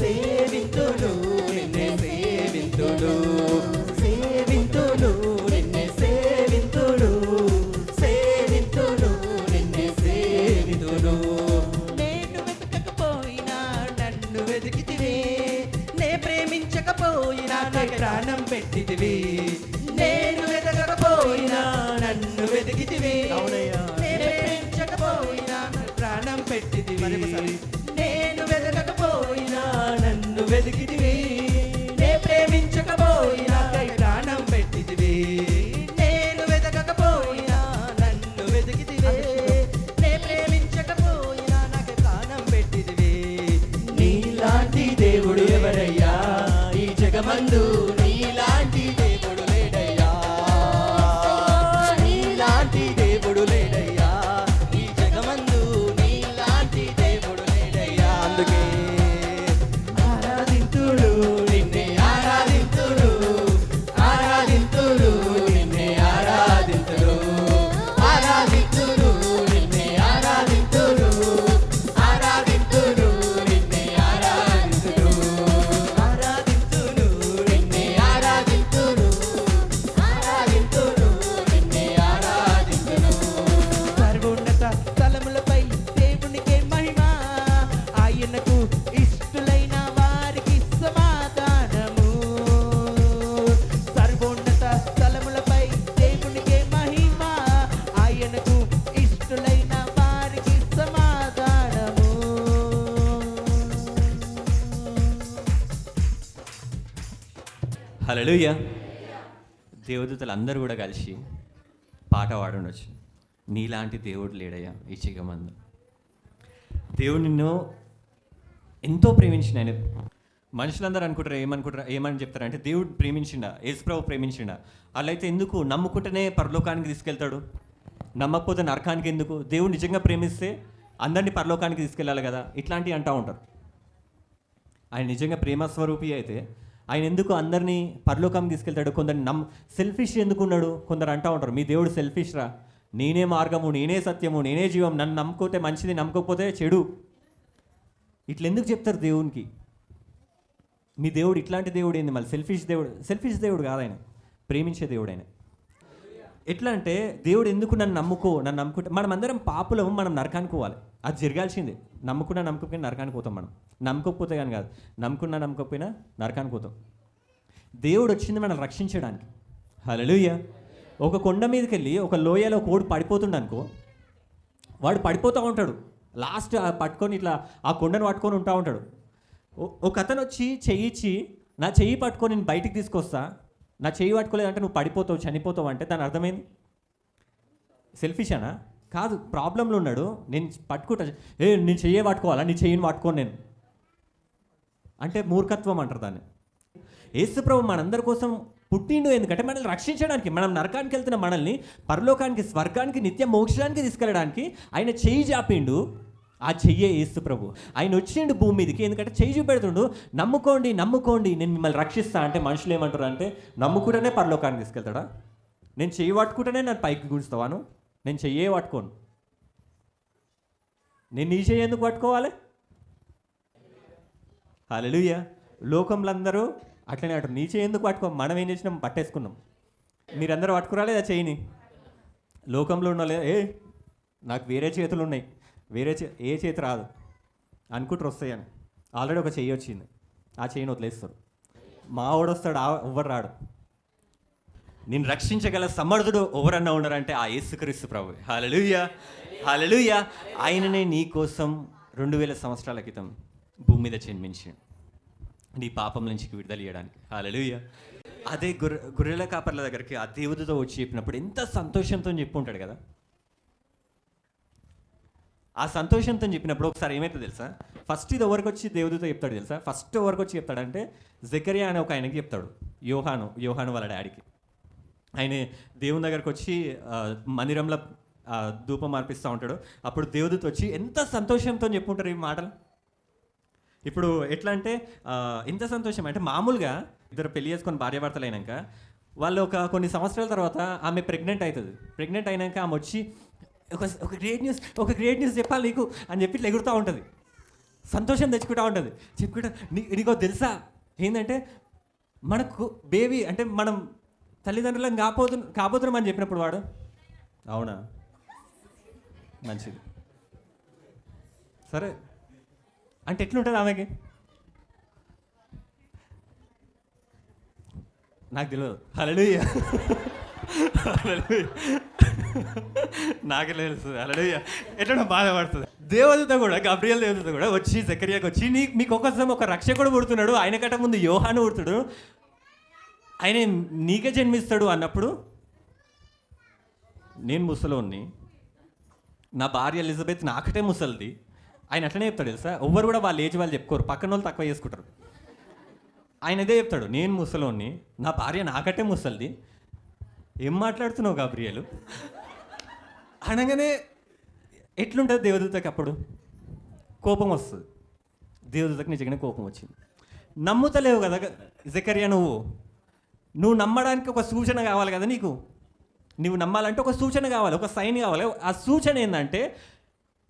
సేవింతుడు నిన్నే సేవింతుడు సేవింతుడు నిన్నే సేవింతుడు సేవింతుడు నిన్నే సేవింతుడు నేను వెతకకపోయినా నన్ను వెతికితివి నే ప్రేమించకపోయినా నాకు ప్రాణం పెట్టితివి నేను వెతకకపోయినా నన్ను వెతికితివి నే ప్రేమించకపోయినా నాకు ప్రాణం పెట్టితివి నేను వెతకకపోయినా నన్ను వెతికితివి నే ప్రేమించకపోయినా కై ప్రాణం పెట్టితివి నేను వెతకకపోయినా నన్ను వెతికితివి నే ప్రేమించకపోయినా నాకు ప్రాణం పెట్టితివి నీలాంటి దేవుడు ఎవరయ్యా ఈ జగమందు నీలాంటి దేవుడు లేడయ్యా నీలాంటి దేవుడు లేడయ్యా ఈ జగమందు నీలాంటి దేవుడు లేడయ్యా అందుకే ఆరాధింతుడు నిన్నే ఆరాధింతుడు ఆరాధింతుడు నిన్నే ఆరాధింతుడు ఆరాధింతుడు నిన్నే ఆరాధింతుడు ఆరాధింతుడు నిన్నే ఆరాధింతుడు ఆరాధింతుడు నిన్నే ఆరాధింతుడు ఆరాధింతుడు నిన్నే ఆరాధింతుడు సర్వోన్నత స్థలములపై దేవునికే మహిమ ఆయనకు ఇష్టులైన వారికి సమాధానము సర్వోన్నత స్థలములపై దేవునికే మహిమ ఆయనకు ఇష్టులైన వారికి సమాధానము హల్లెలూయా. దేవదూతలు అందరూ కూడా కలిసి పాట పాడుండొచ్చు. నీలాంటి దేవుడు లేడయ్యా ఈ చిగమందు. దేవుడు నిన్ను ఎంతో ప్రేమించిన ఆయన. మనుషులందరూ అనుకుంటారు ఏమని చెప్తారంటే దేవుడు ప్రేమించిండా, యేసుప్రభు ప్రేమించిండా. అలా అయితే ఎందుకు నమ్ముకుంటేనే పరలోకానికి తీసుకెళ్తాడు, నమ్మకపోతే నరకానికి ఎందుకు? దేవుడు నిజంగా ప్రేమిస్తే అందరినీ పరలోకానికి తీసుకెళ్ళాలి కదా, ఇట్లాంటివి అంటూ ఉంటారు. ఆయన నిజంగా ప్రేమ స్వరూపి అయితే ఆయన ఎందుకు అందరినీ పరలోకానికి తీసుకెళ్తాడు? కొందరు సెల్ఫిష్ ఎందుకు ఉన్నాడు? కొందరు అంటూ ఉంటారు, మీ దేవుడు సెల్ఫిష్ రా, నేనే మార్గము, నేనే సత్యము, నేనే జీవం, నన్ను నమ్ముకోతే మంచిది, నమ్మకపోతే చెడు. ఇట్లా ఎందుకు చెప్తారు దేవునికి? మీ దేవుడు ఇట్లాంటి దేవుడు ఏంది మళ్ళీ? సెల్ఫిష్ దేవుడు కాదు ఆయన, ప్రేమించే దేవుడు ఆయన. ఎట్లా అంటే దేవుడు ఎందుకు నన్ను నమ్ముకుంటే, మనం అందరం పాపులం, మనం నరకానికి పోవాలి, అది జరగాల్సిందే. నమ్మకపోయినా నరకానికి పోతాం. మనం నమ్మకపోతే కానీ కాదు, నమ్మకపోయినా నరకానికి పోతాం. దేవుడు వచ్చింది మనల్ని రక్షించడానికి. హల్లెలూయా. ఒక కొండ మీదకి వెళ్ళి ఒక లోయలో కోడి పడిపోతుండ అనుకో, వాడు పడిపోతూ ఉంటాడు, లాస్ట్ పట్టుకొని ఇట్లా ఆ కొండను పట్టుకొని ఉంటా ఉంటాడు. ఒక అతను వచ్చి చెయ్యిచ్చి, నా చెయ్యి పట్టుకొని నేను బయటికి తీసుకొస్తా, నా చెయ్యి పట్టుకోలేదంటే నువ్వు పడిపోతావు, చనిపోతావు అంటే దాని అర్థమైంది? సెల్ఫిషానా? కాదు, ప్రాబ్లంలో ఉన్నాడు. నేను పట్టుకుంటా, నేను చెయ్యే పట్టుకోవాలా, నీ చెయ్యిని పట్టుకోను నేను అంటే మూర్ఖత్వం అంటారు దాన్ని. యేసుప్రభు మనందరి కోసం పుట్టిండు, ఎందుకంటే మనల్ని రక్షించడానికి. మనం నరకానికి వెళ్తున్న మనల్ని పరలోకానికి, స్వర్గానికి, నిత్య మోక్షానికి తీసుకెళ్ళడానికి ఆయన చెయ్యి చాపిండు. ఆ చెయ్యే యేసుప్రభు. ఆయన వచ్చిండు భూమి మీదకి, ఎందుకంటే చెయ్యి చూపెడుతుండు, నమ్ముకోండి నేను మిమ్మల్ని రక్షిస్తా అంటే. మనుషులు ఏమంటారు అంటే, నమ్ముకుంటేనే పరలోకానికి తీసుకెళ్తాడా? నేను చెయ్యి పట్టుకుంటేనే నన్ను పైకి గుంచుతావాను, నేను చెయ్యే పట్టుకోను. నేను నీ చెయ్యి ఎందుకు పట్టుకోవాలి? హల్లెలూయా. లోకంలో అందరూ అట్లనే అంటారు, నీ చెయ్యి ఎందుకు పట్టుకో. మనం ఏం చేసినాం? పట్టేసుకున్నాం. మీరందరూ పట్టుకురాలేదా చెయ్యిని? లోకంలో ఉన్న నాకు వేరే చేతులు ఉన్నాయి, ఏ చేతి రాదు అనుకుంటారు వస్తాయని. ఆల్రెడీ ఒక చెయ్యి వచ్చింది, ఆ చెయ్యిని వదిలేస్తారు. మా వాడు వస్తాడు, ఎవ్వరు రాడు. నేను రక్షించగల సమర్థుడు ఎవరన్నా ఉన్నారంటే ఆ యేసుక్రీస్తు ప్రభు. హల్లెలూయా, హల్లెలూయా. ఆయననే నీ కోసం 2000 సంవత్సరాల క్రితం భూమి మీద జన్మించి నీ పాపం నుంచి విడుదల చేయడానికి. హల్లెలూయా. అదే గొర్రెల కాపర్ల దగ్గరికి ఆ దేవుడితో వచ్చి చెప్పినప్పుడు ఎంత సంతోషంతో చెప్పుంటాడు కదా. ఆ సంతోషంతో చెప్పినప్పుడు ఒకసారి ఏమైతే తెలుసా, ఫస్ట్ ఇది ఎవరికి వచ్చి దేవుడితో చెప్తాడు తెలుసా? ఫస్ట్ ఎవరికి వచ్చి చెప్తాడంటే జకరియా అనే ఒక ఆయనకి చెప్తాడు, యోహాను వాళ్ళ డాడీకి. ఆయన దేవుని దగ్గరకు వచ్చి మందిరంలో ధూపం అర్పిస్తూ ఉంటాడు. అప్పుడు దేవుడితో వచ్చి ఎంత సంతోషంతో చెప్పుంటారు ఈ మాటలు. ఇప్పుడు ఎట్లా అంటే ఎంత సంతోషం అంటే, మామూలుగా ఇద్దరు పెళ్లి చేసుకొని భార్యాభర్తలు అయినాక వాళ్ళు కొన్ని సంవత్సరాల తర్వాత ఆమె ప్రెగ్నెంట్ అవుతుంది. ప్రెగ్నెంట్ అయినాక ఆమె వచ్చి ఒక గ్రేట్ న్యూస్ చెప్పాలి నీకు అని చెప్పి ఇట్లా ఎగురుతూ ఉంటుంది, సంతోషం తెచ్చుకుంటూ ఉంటుంది. చెప్పుకుంటా, నీకో తెలుసా ఏంటంటే, మనకు బేబీ అంటే మనం తల్లిదండ్రులను కాబోతున్నాం అని చెప్పినప్పుడు వాడు, అవునా మంచిది సరే అంటే ఎట్లుంటుంది ఆమెకి? నాకు తెలియదు. హల్లెలూయా, నాకే తెలుస్తుంది. హల్లెలూయా. ఎట్లా బాధపడుతుంది. దేవదూత కూడా, గబ్రియల్ దేవదూత కూడా వచ్చి జకరియాకి వచ్చి, మీకోసం ఒక రక్షకుడు పుడుతున్నాడు, ఆయన కంటే ముందు యోహాను పుడతాడు, ఆయన నీకే జన్మిస్తాడు అన్నప్పుడు, నేను ముసలోన్ని, నా భార్య ఎలిజబెత్ నాకటే ముసలిది, ఆయన అట్లనే చెప్తాడు తెలుసా. ఎవ్వరు కూడా వాళ్ళ ఏజ్ వాళ్ళు చెప్పుకోరు, పక్కన వాళ్ళు తక్కువ చేసుకుంటారు. ఆయన అదే చెప్తాడు, నేను ముసలోన్ని, నా భార్య నాకటే ముసలిది, ఏం మాట్లాడుతున్నావు గాబ్రియలు అనగానే ఎట్లుంటుంది దేవదూతకి? అప్పుడు కోపం వస్తుంది. దేవదూతకి నిజంగానే కోపం వచ్చింది. నమ్ముతలేవు కదా జకరియా, నువ్వు నమ్మడానికి ఒక సూచన కావాలి కదా. నువ్వు నమ్మాలంటే ఒక సూచన కావాలి, ఒక సైన్ కావాలి. ఆ సూచన ఏంటంటే,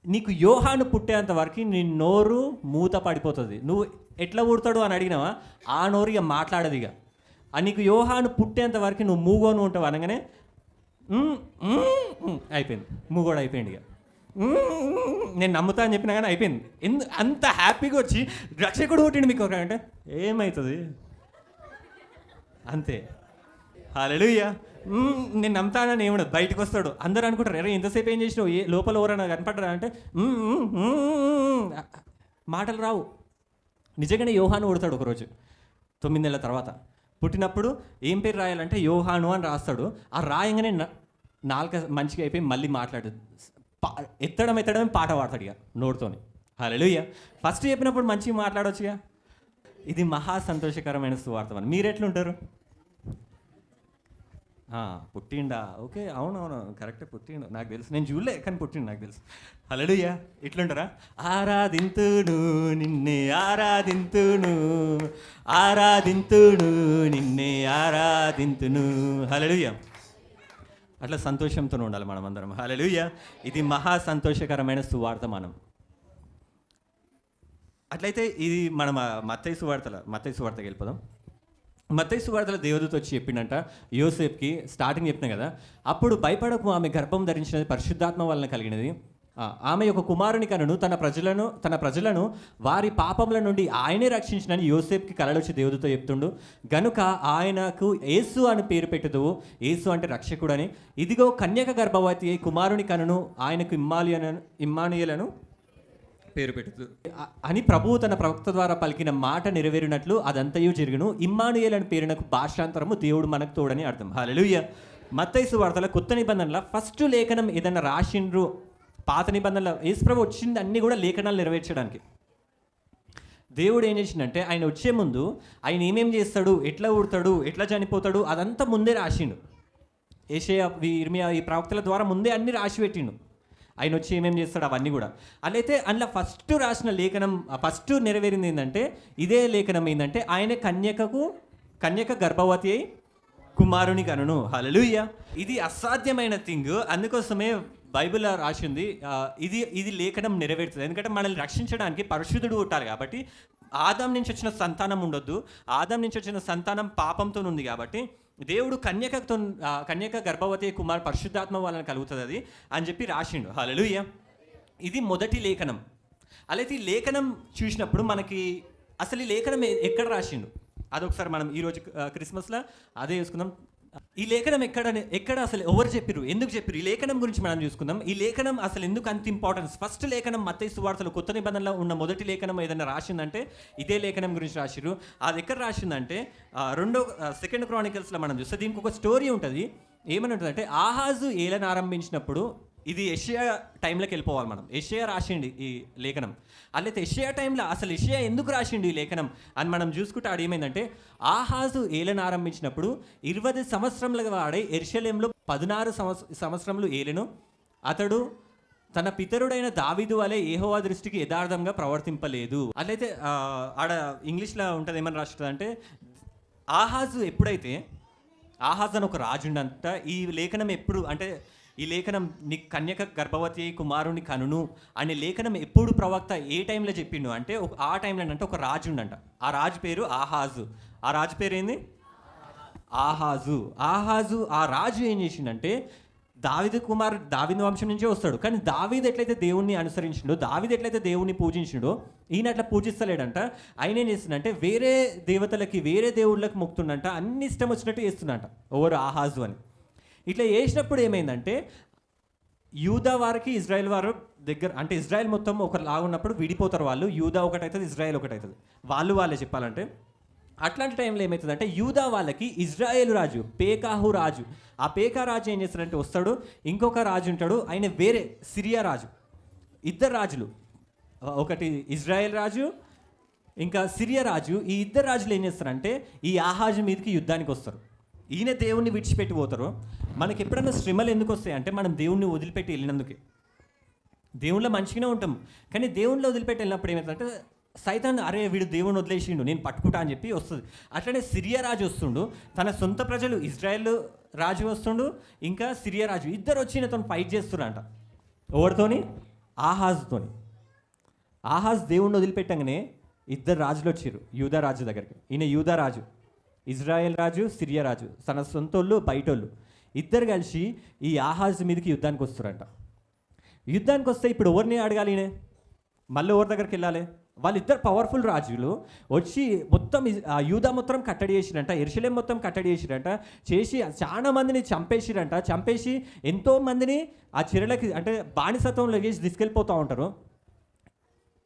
నీకు యోహాను పుట్టేంత వరకు నీ నోరు మూత పడిపోతుంది. నువ్వు ఎట్లా పుడతాడు అని అడిగినావా, ఆ నోరు ఇక మాట్లాడదు. ఇక నీకు యోహాను పుట్టేంత వరకు నువ్వు మూగోను ఉంటావు అనగానే అయిపోయింది, మూగోడు అయిపోయింది. ఇక నేను నమ్ముతా అని చెప్పినా కానీ అయిపోయింది. అంత హ్యాపీగా వచ్చి రక్షకుడు పుట్టిండు మీకు అంటే ఏమవుతుంది అంతే. హల్లెలూయా. నేను నమ్ముతానని ఏమడదు, బయటకు వస్తాడు. అందరూ అనుకుంటారు, అరే ఎంతసేపు ఏం చేసినావు, లోపల ఎవరైనా కనపడ్డా అంటే మాటలు రావు. నిజంగానే యోహాను పుడతాడు ఒకరోజు 9 నెలల తర్వాత. పుట్టినప్పుడు ఏం పేరు రాయాలంటే యోహాను అని రాస్తాడు. ఆ రాయంగానే నాలుక మంచిగా అయిపోయి మళ్ళీ మాట్లాడు, ఎత్తడం పాట పాడతాడు ఇక నోటితోని. హల్లెలూయా. ఫస్ట్ చెప్పినప్పుడు మంచిగా మాట్లాడొచ్చుగా. ఇది మహా సంతోషకరమైన సువార్త. మీరెట్లుంటారు? పుట్టిండా, ఓకే, అవునవును, కరెక్టే, పుట్టిండు, నాకు తెలుసు, నేను చూడలే కానీ పుట్టిండు నాకు తెలుసు. హల్లెలూయా. ఇట్లుంటారా? ఆరాధింతును నిన్నే ఆరాధింతును, ఆరాధింతును నిన్నే ఆరాధింతును. హల్లెలూయా. అట్లా సంతోషంతో ఉండాలి మనం అందరం. హల్లెలూయా. ఇది మహా సంతోషకరమైన సువార్త. మనం అట్లయితే ఇది మనం మత్తయి సువార్తకి వెళ్ళిపోదాం. మత్తయి సువార్తలో దేవదూత వచ్చి చెప్పిండంట యోసేపుకి, స్టార్టింగ్ చెప్పిన కదా, అప్పుడు భయపడకు, ఆమె గర్భం ధరించినది పరిశుద్ధాత్మ వలన కలిగినది, ఆమె యొక్క కుమారుని కనును తన ప్రజలను వారి పాపముల నుండి ఆయనే రక్షించినని యోసేపుకి కలలొచ్చి దేవదూత చెప్తుండు. గనుక ఆయనకు యేసు అని పేరు పెట్టుదువు, యేసు అంటే రక్షకుడని. ఇదిగో కన్యక గర్భవతి అయి కుమారుని కనును, ఆయనకు ఇమ్మానుయేలను పేరు పెట్టుదు అని ప్రభువు తన ప్రవక్త ద్వారా పలికిన మాట నెరవేరినట్లు అదంతయు జరుగును. ఇమ్మానుయేల్ అని పేరునకు భాషాంతరము దేవుడు మనకు తోడని అర్థం. హల్లెలూయా. మత్తయి సువార్తలో కొత్త నిబంధనల ఫస్ట్ లేఖనం ఏదన్నా రాసిండ్రు, పాత నిబంధనల యేసుప్రభు వచ్చింది అన్నీ కూడా లేఖనాలు నెరవేర్చడానికి. దేవుడు ఏం చేసిండంటే ఆయన వచ్చే ముందు ఆయన ఏమేం చేస్తాడు, ఎట్లా ఊడతాడు, ఎట్లా చనిపోతాడు, అదంతా ముందే రాసిండు. యెషయా, ఇర్మియా, ఈ ప్రవక్తల ద్వారా ముందే అన్ని రాసి పెట్టిండు. ఆయన వచ్చి ఏమేం చేస్తాడు అవన్నీ కూడా. అట్లయితే అందులో ఫస్ట్ రాసిన లేఖనం, ఫస్ట్ నెరవేరింది ఏంటంటే, ఇదే లేఖనం ఏంటంటే, ఆయన కన్యక గర్భవతి అయి కుమారుని కనును. హల్లెలూయా. ఇది అసాధ్యమైన థింగ్, అందుకోసమే బైబిల్లో రాసింది. ఇది లేఖనం నెరవేరుతుంది. ఎందుకంటే మనల్ని రక్షించడానికి పరిశుద్ధుడు పుట్టాలి కాబట్టి. ఆదాం నుంచి వచ్చిన సంతానం ఉండొద్దు, ఆదాం నుంచి వచ్చిన సంతానం పాపంతో ఉంది కాబట్టి దేవుడు కన్యక గర్భవతి కుమార్ పరిశుద్ధాత్మ వలన కలుగుతుంది అది అని చెప్పి రాసిండు. హల్లెలూయా. ఇది మొదటి లేఖనం. అలాగే ఈ లేఖనం చూసినప్పుడు మనకి అసలు ఈ లేఖనం ఎక్కడ రాసిండు అదొకసారి మనం ఈరోజు క్రిస్మస్లో అదే చూసుకుందాం. ఈ లేఖనం ఎక్కడ అసలు ఎవరు చెప్పిరు, ఎందుకు చెప్పిరు, ఈ లేఖనం గురించి మనం చూసుకుందాం. ఈ లేఖనం అసలు ఎందుకు అంత ఇంపార్టెన్స్? ఫస్ట్ లేఖనం మత్తయి సువార్తలో కొత్త నిబంధనలో ఉన్న మొదటి లేఖనం ఏదైనా రాసిందంటే ఇదే లేఖనం గురించి రాసిరు. అది ఎక్కడ రాసిందంటే సెకండ్ క్రానికల్స్లో మనం చూస్తే దీనికి ఒక స్టోరీ ఉంటుంది. ఏమని ఉంటుందంటే, ఆహాజు ఏలన ఆరంభించినప్పుడు, ఇది యెషయా టైంలోకి వెళ్ళిపోవాలి మనం. యెషయా రాసిండి ఈ లేఖనం. అట్లయితే యెషయా టైంలో అసలు యెషయా ఎందుకు రాసిండు ఈ లేఖనం అని మనం చూసుకుంటే ఆడ ఏమైందంటే, ఆహాజు ఏలన ఆరంభించినప్పుడు 20 సంవత్సరములుగా వాడే యెరూషలేములో 16 సంవత్సరములు ఏలెను. అతడు తన పితరుడైన దావీదు వలె యెహోవా దృష్టికి యథార్థంగా ప్రవర్తింపలేదు. అట్లయితే ఆడ ఇంగ్లీష్లో ఉంటుంది, ఏమని రాస్తుంది అంటే, ఆహాజు అని ఒక రాజుండంట. ఈ లేఖనం ఎప్పుడు అంటే, ఈ లేఖనం నీ కన్యక గర్భవతి కుమారుని కనును అనే లేఖనం ఎప్పుడు ప్రవక్త ఏ టైంలో చెప్పిండు అంటే, ఆ టైంలో అంటే ఒక రాజు ఉండంట. ఆ రాజు పేరు ఆహాజు. ఆ రాజు పేరు ఏంది? ఆహాజు. ఆ రాజు ఏం చేసిండంటే, దావీదు వంశం నుంచే వస్తాడు. కానీ దావీదు ఎట్లయితే దేవుణ్ణి అనుసరించిండో, దావీదు ఎట్లయితే దేవుణ్ణి పూజించిండో, ఈయన అట్లా పూజిస్తలేడంట. ఆయన ఏం చేస్తుందంటే, వేరే దేవతలకి, వేరే దేవుళ్ళకి మొక్కుతుండంట. అన్ని ఇష్టం వచ్చినట్టు చేస్తుండంట ఎవరు? ఆహాజు అని. ఇట్లా చేసినప్పుడు ఏమైందంటే, యూదా వారికి ఇజ్రాయెల్ వారు దగ్గర, అంటే ఇజ్రాయెల్ మొత్తం ఒకలాగా ఉన్నప్పుడు విడిపోతారు వాళ్ళు. యూదా ఒకటవుతుంది, ఇజ్రాయెల్ ఒకటవుతుంది, వాళ్ళే చెప్పాలంటే. అట్లాంటి టైంలో ఏమవుతుందంటే, యూదా వాళ్ళకి ఇజ్రాయేల్ రాజు పేకాహు రాజు, ఆ పేకా రాజు ఏం చేస్తాడంటే వస్తాడు, ఇంకొక రాజు ఉంటాడు, ఆయన వేరే సిరియా రాజు. ఇద్దరు రాజులు, ఒకటి ఇజ్రాయెల్ రాజు, ఇంకా సిరియా రాజు. ఈ ఇద్దరు రాజులు ఏం చేస్తారంటే ఈ ఆహాజు మీదకి యుద్ధానికి వస్తారు. ఈయన దేవుణ్ణి విడిచిపెట్టి పోతారు. మనకి ఎప్పుడైనా శ్రమలు ఎందుకు వస్తాయి అంటే, మనం దేవుణ్ణి వదిలిపెట్టి వెళ్ళినందుకే. దేవుళ్ళో మంచిగానే ఉంటాం, కానీ దేవుణ్ణి వదిలిపెట్టి వెళ్ళినప్పుడు ఏమవుతుందంటే, సైతాన్ అరే వీడు దేవుని వదిలేసిండు, నేను పట్టుకుంటా అని చెప్పి వస్తుంది. అట్లనే సిరియా రాజు వస్తుండు, తన సొంత ప్రజలు ఇజ్రాయెల్ రాజు వస్తుండు, ఇంకా సిరియా రాజు ఇద్దరు వచ్చి ఈయనతో ఫైట్ చేస్తున్నారంట. ఎవరితోని? ఆహాజుతోని. ఆహాజ్ దేవుణ్ణి వదిలిపెట్టగానే ఇద్దరు రాజులు వచ్చారు యూదా రాజు దగ్గరికి. ఈయన యూదా రాజు, ఇజ్రాయెల్ రాజు, సిరియా రాజు, తన సొంతోళ్ళు బయటోళ్ళు ఇద్దరు కలిసి ఈ ఆహాజు మీదకి యుద్ధానికి వస్తారంట. యుద్ధానికి వస్తే ఇప్పుడు ఎవరిని అడగాలి? ఈయన మళ్ళీ ఎవరి దగ్గరికి వెళ్ళాలి? వాళ్ళిద్దరు పవర్ఫుల్ రాజులు వచ్చి మొత్తం యూదా మొత్తం కట్టడి చేసిరంట, యెరూషలేం మొత్తం కట్టడి చేసిరంట, చేసి చాలా మందిని చంపేసిరంట. చంపేసి ఎంతో మందిని ఆ చెరలకి అంటే బానిసత్వం లగేసి తీసుకెళ్ళిపోతూ ఉంటారు.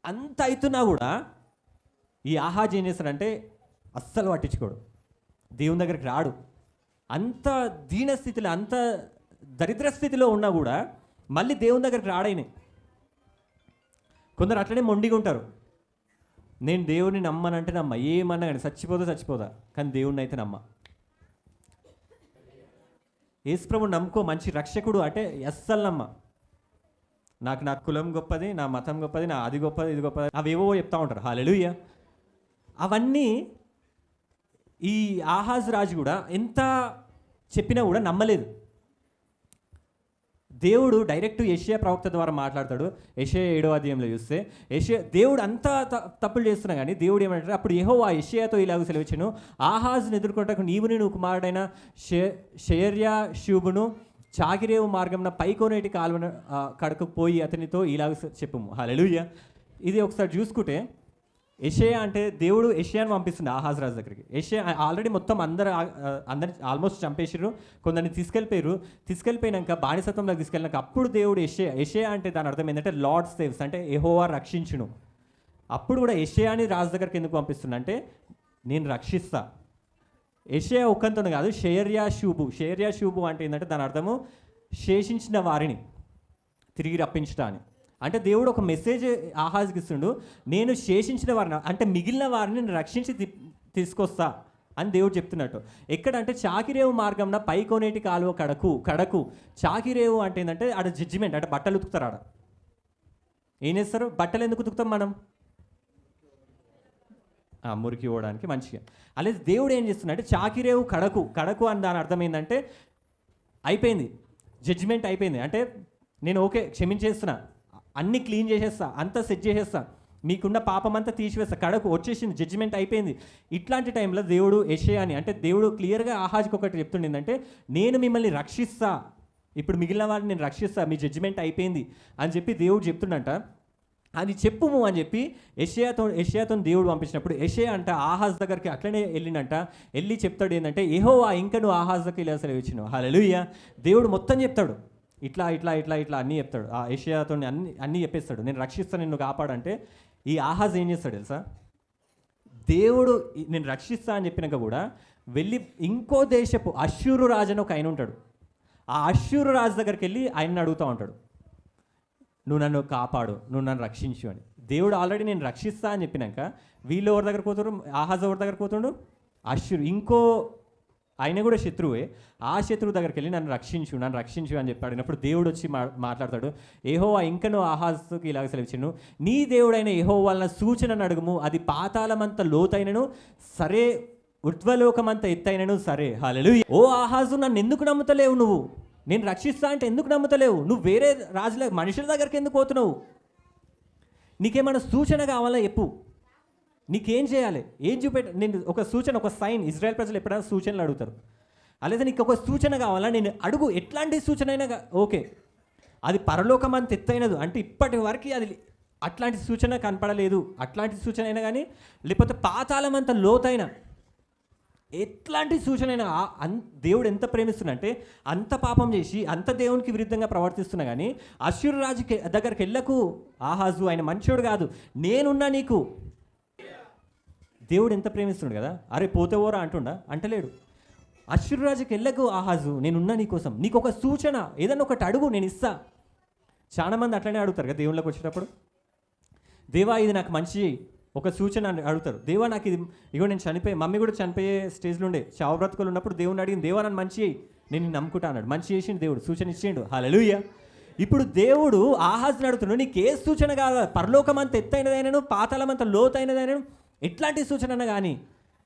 అంత అవుతున్నా కూడా ఈ ఆహాజ్ ఏం చేస్తాడంటే అస్సలు పట్టించుకోడు, దేవుని దగ్గరికి రాడు. అంత దీన స్థితిలో, అంత దరిద్ర స్థితిలో ఉన్నా కూడా మళ్ళీ దేవుని దగ్గరికి రాడైనా. కొందరు అట్లనే మొండిగా ఉంటారు, నేను దేవుడిని నమ్మనంటే నమ్మ, ఏమన్నా కానీ చచ్చిపోదా కానీ దేవుడిని అయితే నమ్మ. యేసుప్రభు నమ్ముకో, మంచి రక్షకుడు అంటే అస్సలు నమ్మ. నా కులం గొప్పది, నా మతం గొప్పది, నా అది గొప్పది, ఇది గొప్పది, అవేవో చెప్తా ఉంటారు. హల్లెలూయా. అవన్నీ ఈ ఆహాజ్ రాజు కూడా ఎంత చెప్పినా కూడా నమ్మలేదు. దేవుడు డైరెక్ట్ యెషయా ప్రవక్త ద్వారా మాట్లాడతాడు. యెషయా 7వ అధ్యాయంలో చూస్తే దేవుడు అంతా తప్పులు చేస్తున్నా కానీ దేవుడు ఏమంటారు, అప్పుడు యెహోవా యెషయాతో ఇలాగ సెలవిచ్చెను, ఆహాజును ఎదుర్కొంటకు నీవు కుమారుడైన షయర్యా షూబును చాకిరేవు మార్గంన పైకోనేటి కాలువన కడకు పోయి అతనితో ఇలాగ చెప్పుము. హల్లెలూయా. ఇది ఒకసారి చూసుకుంటే యెషయా అంటే దేవుడు యెషయాను పంపిస్తుంది ఆహాజ్ రాజు దగ్గరికి. యెషయా ఆల్రెడీ మొత్తం అందరు ఆల్మోస్ట్ చంపేసారు, కొందరిని తీసుకెళ్ళిపోయినాక బానిసత్వంలోకి తీసుకెళ్ళినాక అప్పుడు దేవుడు యెషయా అంటే దాని అర్థం ఏంటంటే లార్డ్ సేవ్స్, అంటే యెహోవా రక్షించును. అప్పుడు కూడా యెషయాని రాజు దగ్గరికి ఎందుకు పంపిస్తున్నా అంటే నేను రక్షిస్తా. యెషయా ఒక్కంతో కాదు, షయర్యా షూబు అంటే ఏంటంటే దాని అర్థము శేషించిన వారిని తిరిగి రప్పించటా అని. అంటే దేవుడు ఒక మెసేజ్ ఆహాజ్కి ఇస్తుండు, నేను శేషించిన వారిని అంటే మిగిలిన వారిని నేను రక్షించి తీసుకొస్తా అని దేవుడు చెప్తున్నట్టు. ఎక్కడంటే చాకిరేవు మార్గంన పైకోనేటి కాలువ కడకు. చాకిరేవు అంటే ఏంటంటే ఆడ జడ్జిమెంట్, అంటే బట్టలు ఉతుకుతారు. ఆడ ఏం చేస్తారు, బట్టలు ఎందుకు ఉతుకుతాం మనం, మురికి పోవడానికి మంచిగా. అలాగే దేవుడు ఏం చేస్తున్నాడంటే చాకిరేవు కడకు అని దాని అర్థం ఏంటంటే అయిపోయింది, జడ్జిమెంట్ అయిపోయింది, అంటే నేను ఓకే క్షమించేస్తున్నా, అన్నీ క్లీన్ చేసేస్తా, అంతా సెట్ చేసేస్తా, మీకున్న పాపం అంతా తీసివేస్తా, కడకు వచ్చేసింది, జడ్జిమెంట్ అయిపోయింది. ఇట్లాంటి టైంలో దేవుడు యెషయాని అంటే దేవుడు క్లియర్గా ఆహాజ్కి ఒకటి చెప్తుండేందంటే నేను మిమ్మల్ని రక్షిస్తా, ఇప్పుడు మిగిలిన వారిని నేను రక్షిస్తా, మీ అయిపోయింది అని చెప్పి దేవుడు చెప్తుండంట. అది చెప్పుము అని చెప్పి యెషయాతో దేవుడు పంపించినప్పుడు యెషయా అంట ఆహాజ్ దగ్గరికి అట్లనే వెళ్ళి చెప్తాడు ఏంటంటే యెహోవా ఇంకా నువ్వు ఆహాజ్ దగ్గరికి ఇలా సెలవిచ్చినావు. హల్లెలూయా. దేవుడు మొత్తం చెప్తాడు, ఇట్లా అన్నీ చెప్తాడు. ఆ యెషయాతో అన్నీ చెప్పేస్తాడు, నేను రక్షిస్తాను, నిన్ను కాపాడంటే ఈ ఆహాజ్ ఏం చేస్తాడు తెలుసా, దేవుడు నేను రక్షిస్తా అని చెప్పినాక కూడా వెళ్ళి ఇంకో దేశపు అష్షూరు రాజు అని ఒక ఆయన ఉంటాడు, ఆ అష్షూరు రాజు దగ్గరికి వెళ్ళి ఆయన్ని అడుగుతూ ఉంటాడు, నువ్వు నన్ను కాపాడు, నువ్వు నన్ను రక్షించు అని. దేవుడు ఆల్రెడీ నేను రక్షిస్తా అని చెప్పినాక వీళ్ళు ఎవరి దగ్గర పోతారు, ఆహాజ్ ఎవరి దగ్గర పోతాడు, అష్షూరు, ఇంకో ఆయన కూడా శత్రువే, ఆ శత్రువు దగ్గరికి వెళ్ళి నన్ను రక్షించు అని చెప్పి అడిగినప్పుడు దేవుడు వచ్చి మాట్లాడతాడు, యెహోవా ఇంకనూ ఆహాజుకి ఇలాగ సెలవిచ్చాను, నీ దేవుడైన యెహోవా వలన సూచనను అడుగుము, అది పాతాళమంత లోతైనను సరే, ఉర్ధ్వలోకమంత ఎత్తైనను సరే. హల్లెలూయా. ఓ ఆహాజు, నన్ను ఎందుకు నమ్ముతలేవు నువ్వు, నేను రక్షిస్తా అంటే ఎందుకు నమ్ముతలేవు, నువ్వు వేరే రాజుల మనుషుల దగ్గరికి ఎందుకు పోతున్నావు, నీకేమైనా సూచన కావాలా చెప్పు, నీకేం చేయాలి, ఏం నేను ఒక సూచన, ఒక సైన్. ఇజ్రాయెల్ ప్రజలు ఎప్పుడైనా సూచనలు అడుగుతారు, అలాగే నీకు ఒక సూచన కావాలా, నేను అడుగు, ఎట్లాంటి సూచన అయినా ఓకే, అది పరలోకం అంత ఎత్తైనదు అంటే ఇప్పటి వరకు అది అట్లాంటి సూచన కనపడలేదు, అట్లాంటి సూచన అయినా కానీ, లేకపోతే పాతాళం అంత లోతైన ఎట్లాంటి సూచన అయినా దేవుడు ఎంత ప్రేమిస్తున్నంటే అంత పాపం చేసి అంత దేవునికి విరుద్ధంగా ప్రవర్తిస్తున్నా కానీ అష్షూరు రాజు దగ్గరికి వెళ్ళకు ఆహాజు, ఆయన మంచోడు కాదు, నేనున్నా నీకు. దేవుడు ఎంత ప్రేమిస్తున్నాడు కదా, అరే పోతేవోరా అంటలేడు. అష్షూరు రాజుకి వెళ్ళకు ఆహాజు, నేనున్నా నీకోసం, నీకు ఒక సూచన ఏదన్నా ఒకటి అడుగు, నేను ఇస్తా. చాలామంది అట్లనే అడుగుతారు కదా దేవుళ్ళకి వచ్చేటప్పుడు, దేవా ఇది నాకు మంచి ఒక సూచన అడుగుతారు, దేవా నాకు ఇది, ఇగో నేను మమ్మీ కూడా చనిపోయే స్టేజ్లో ఉండే, చావు బ్రతుకులు ఉన్నప్పుడు దేవుని అడిగింది, దేవా నన్ను మంచి నేను నమ్ముకుంటా అన్నాడు, మంచి చేసిండు దేవుడు, సూచన ఇచ్చిండు. హల్లెలూయా. ఇప్పుడు దేవుడు ఆహాజ్ని అడుగుతున్నాడు, నీకు ఏ సూచన కాదు, పరలోకం అంత ఎత్తైనదైనను పాతాళం అంత లోతైనదైనను ఎట్లాంటి సూచన అన్నా కానీ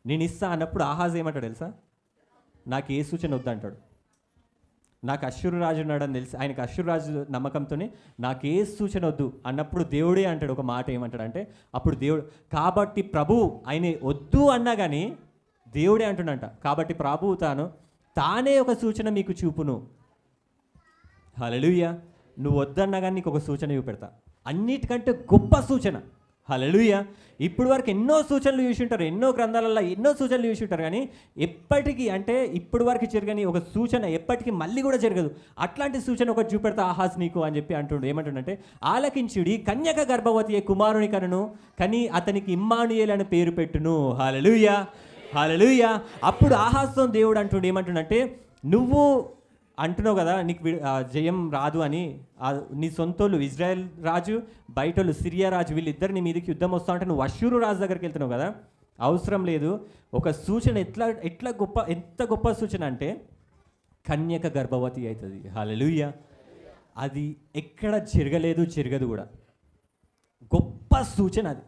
నేను ఇస్తా అన్నప్పుడు ఆహాజ్ ఏమంటాడు తెలుసా, నాకు ఏ సూచన వద్దంటాడు. నాకు అష్షూరు రాజు ఉన్నాడని తెలిసి ఆయనకు అష్షూరు రాజు నమ్మకంతోనే నాకు ఏ సూచన వద్దు అన్నప్పుడు దేవుడే అంటాడు ఒక మాట, ఏమంటాడంటే అప్పుడు దేవుడు కాబట్టి ప్రభు ఆయన వద్దు అన్నా కానీ దేవుడే అంటున్నంట, కాబట్టి ప్రభువు తానే ఒక సూచన మీకు చూపును. హల్లెలూయా. నువ్వు వద్దన్నా కానీ నీకు ఒక సూచన చూపెడతా, అన్నిటికంటే గొప్ప సూచన. హల్లెలూయా. ఇప్పుడు వరకు ఎన్నో సూచనలు చూసి ఉంటారు, ఎన్నో గ్రంథాలలో ఎన్నో సూచనలు చూసి ఉంటారు, కానీ ఎప్పటికీ అంటే ఇప్పుడు వరకు జరగని ఒక సూచన ఎప్పటికీ మళ్ళీ కూడా జరగదు. అట్లాంటి సూచన ఒకటి చూపెడతా ఆహాజ్ నీకు అని చెప్పి అంటుండు. ఏమంటుండంటే ఆలకించుడి, కన్యక గర్భవతి కుమారుని కనును, కానీ అతనికి ఇమ్మానుయేల్ అని పేరు పెట్టును. హల్లెలూయా. హల్లెలూయా. అప్పుడు ఆహాజ్తో దేవుడు అంటుండు ఏమంటుండంటే, నువ్వు అంటున్నావు కదా నీకు జయం రాదు అని, నీ సొంతోళ్ళు ఇజ్రాయెల్ రాజు, బయటోళ్ళు సిరియా రాజు, వీళ్ళిద్దరు నీ మీదకి యుద్ధం వస్తా ఉంటే నువ్వు అష్షూరు రాజు దగ్గరికి వెళ్తున్నావు కదా, అవసరం లేదు. ఒక సూచన ఎంత గొప్ప సూచన అంటే కన్యక గర్భవతి అవుతుంది. హల్లెలూయా. అది ఎక్కడ జరగదు కూడా. గొప్ప సూచన అది.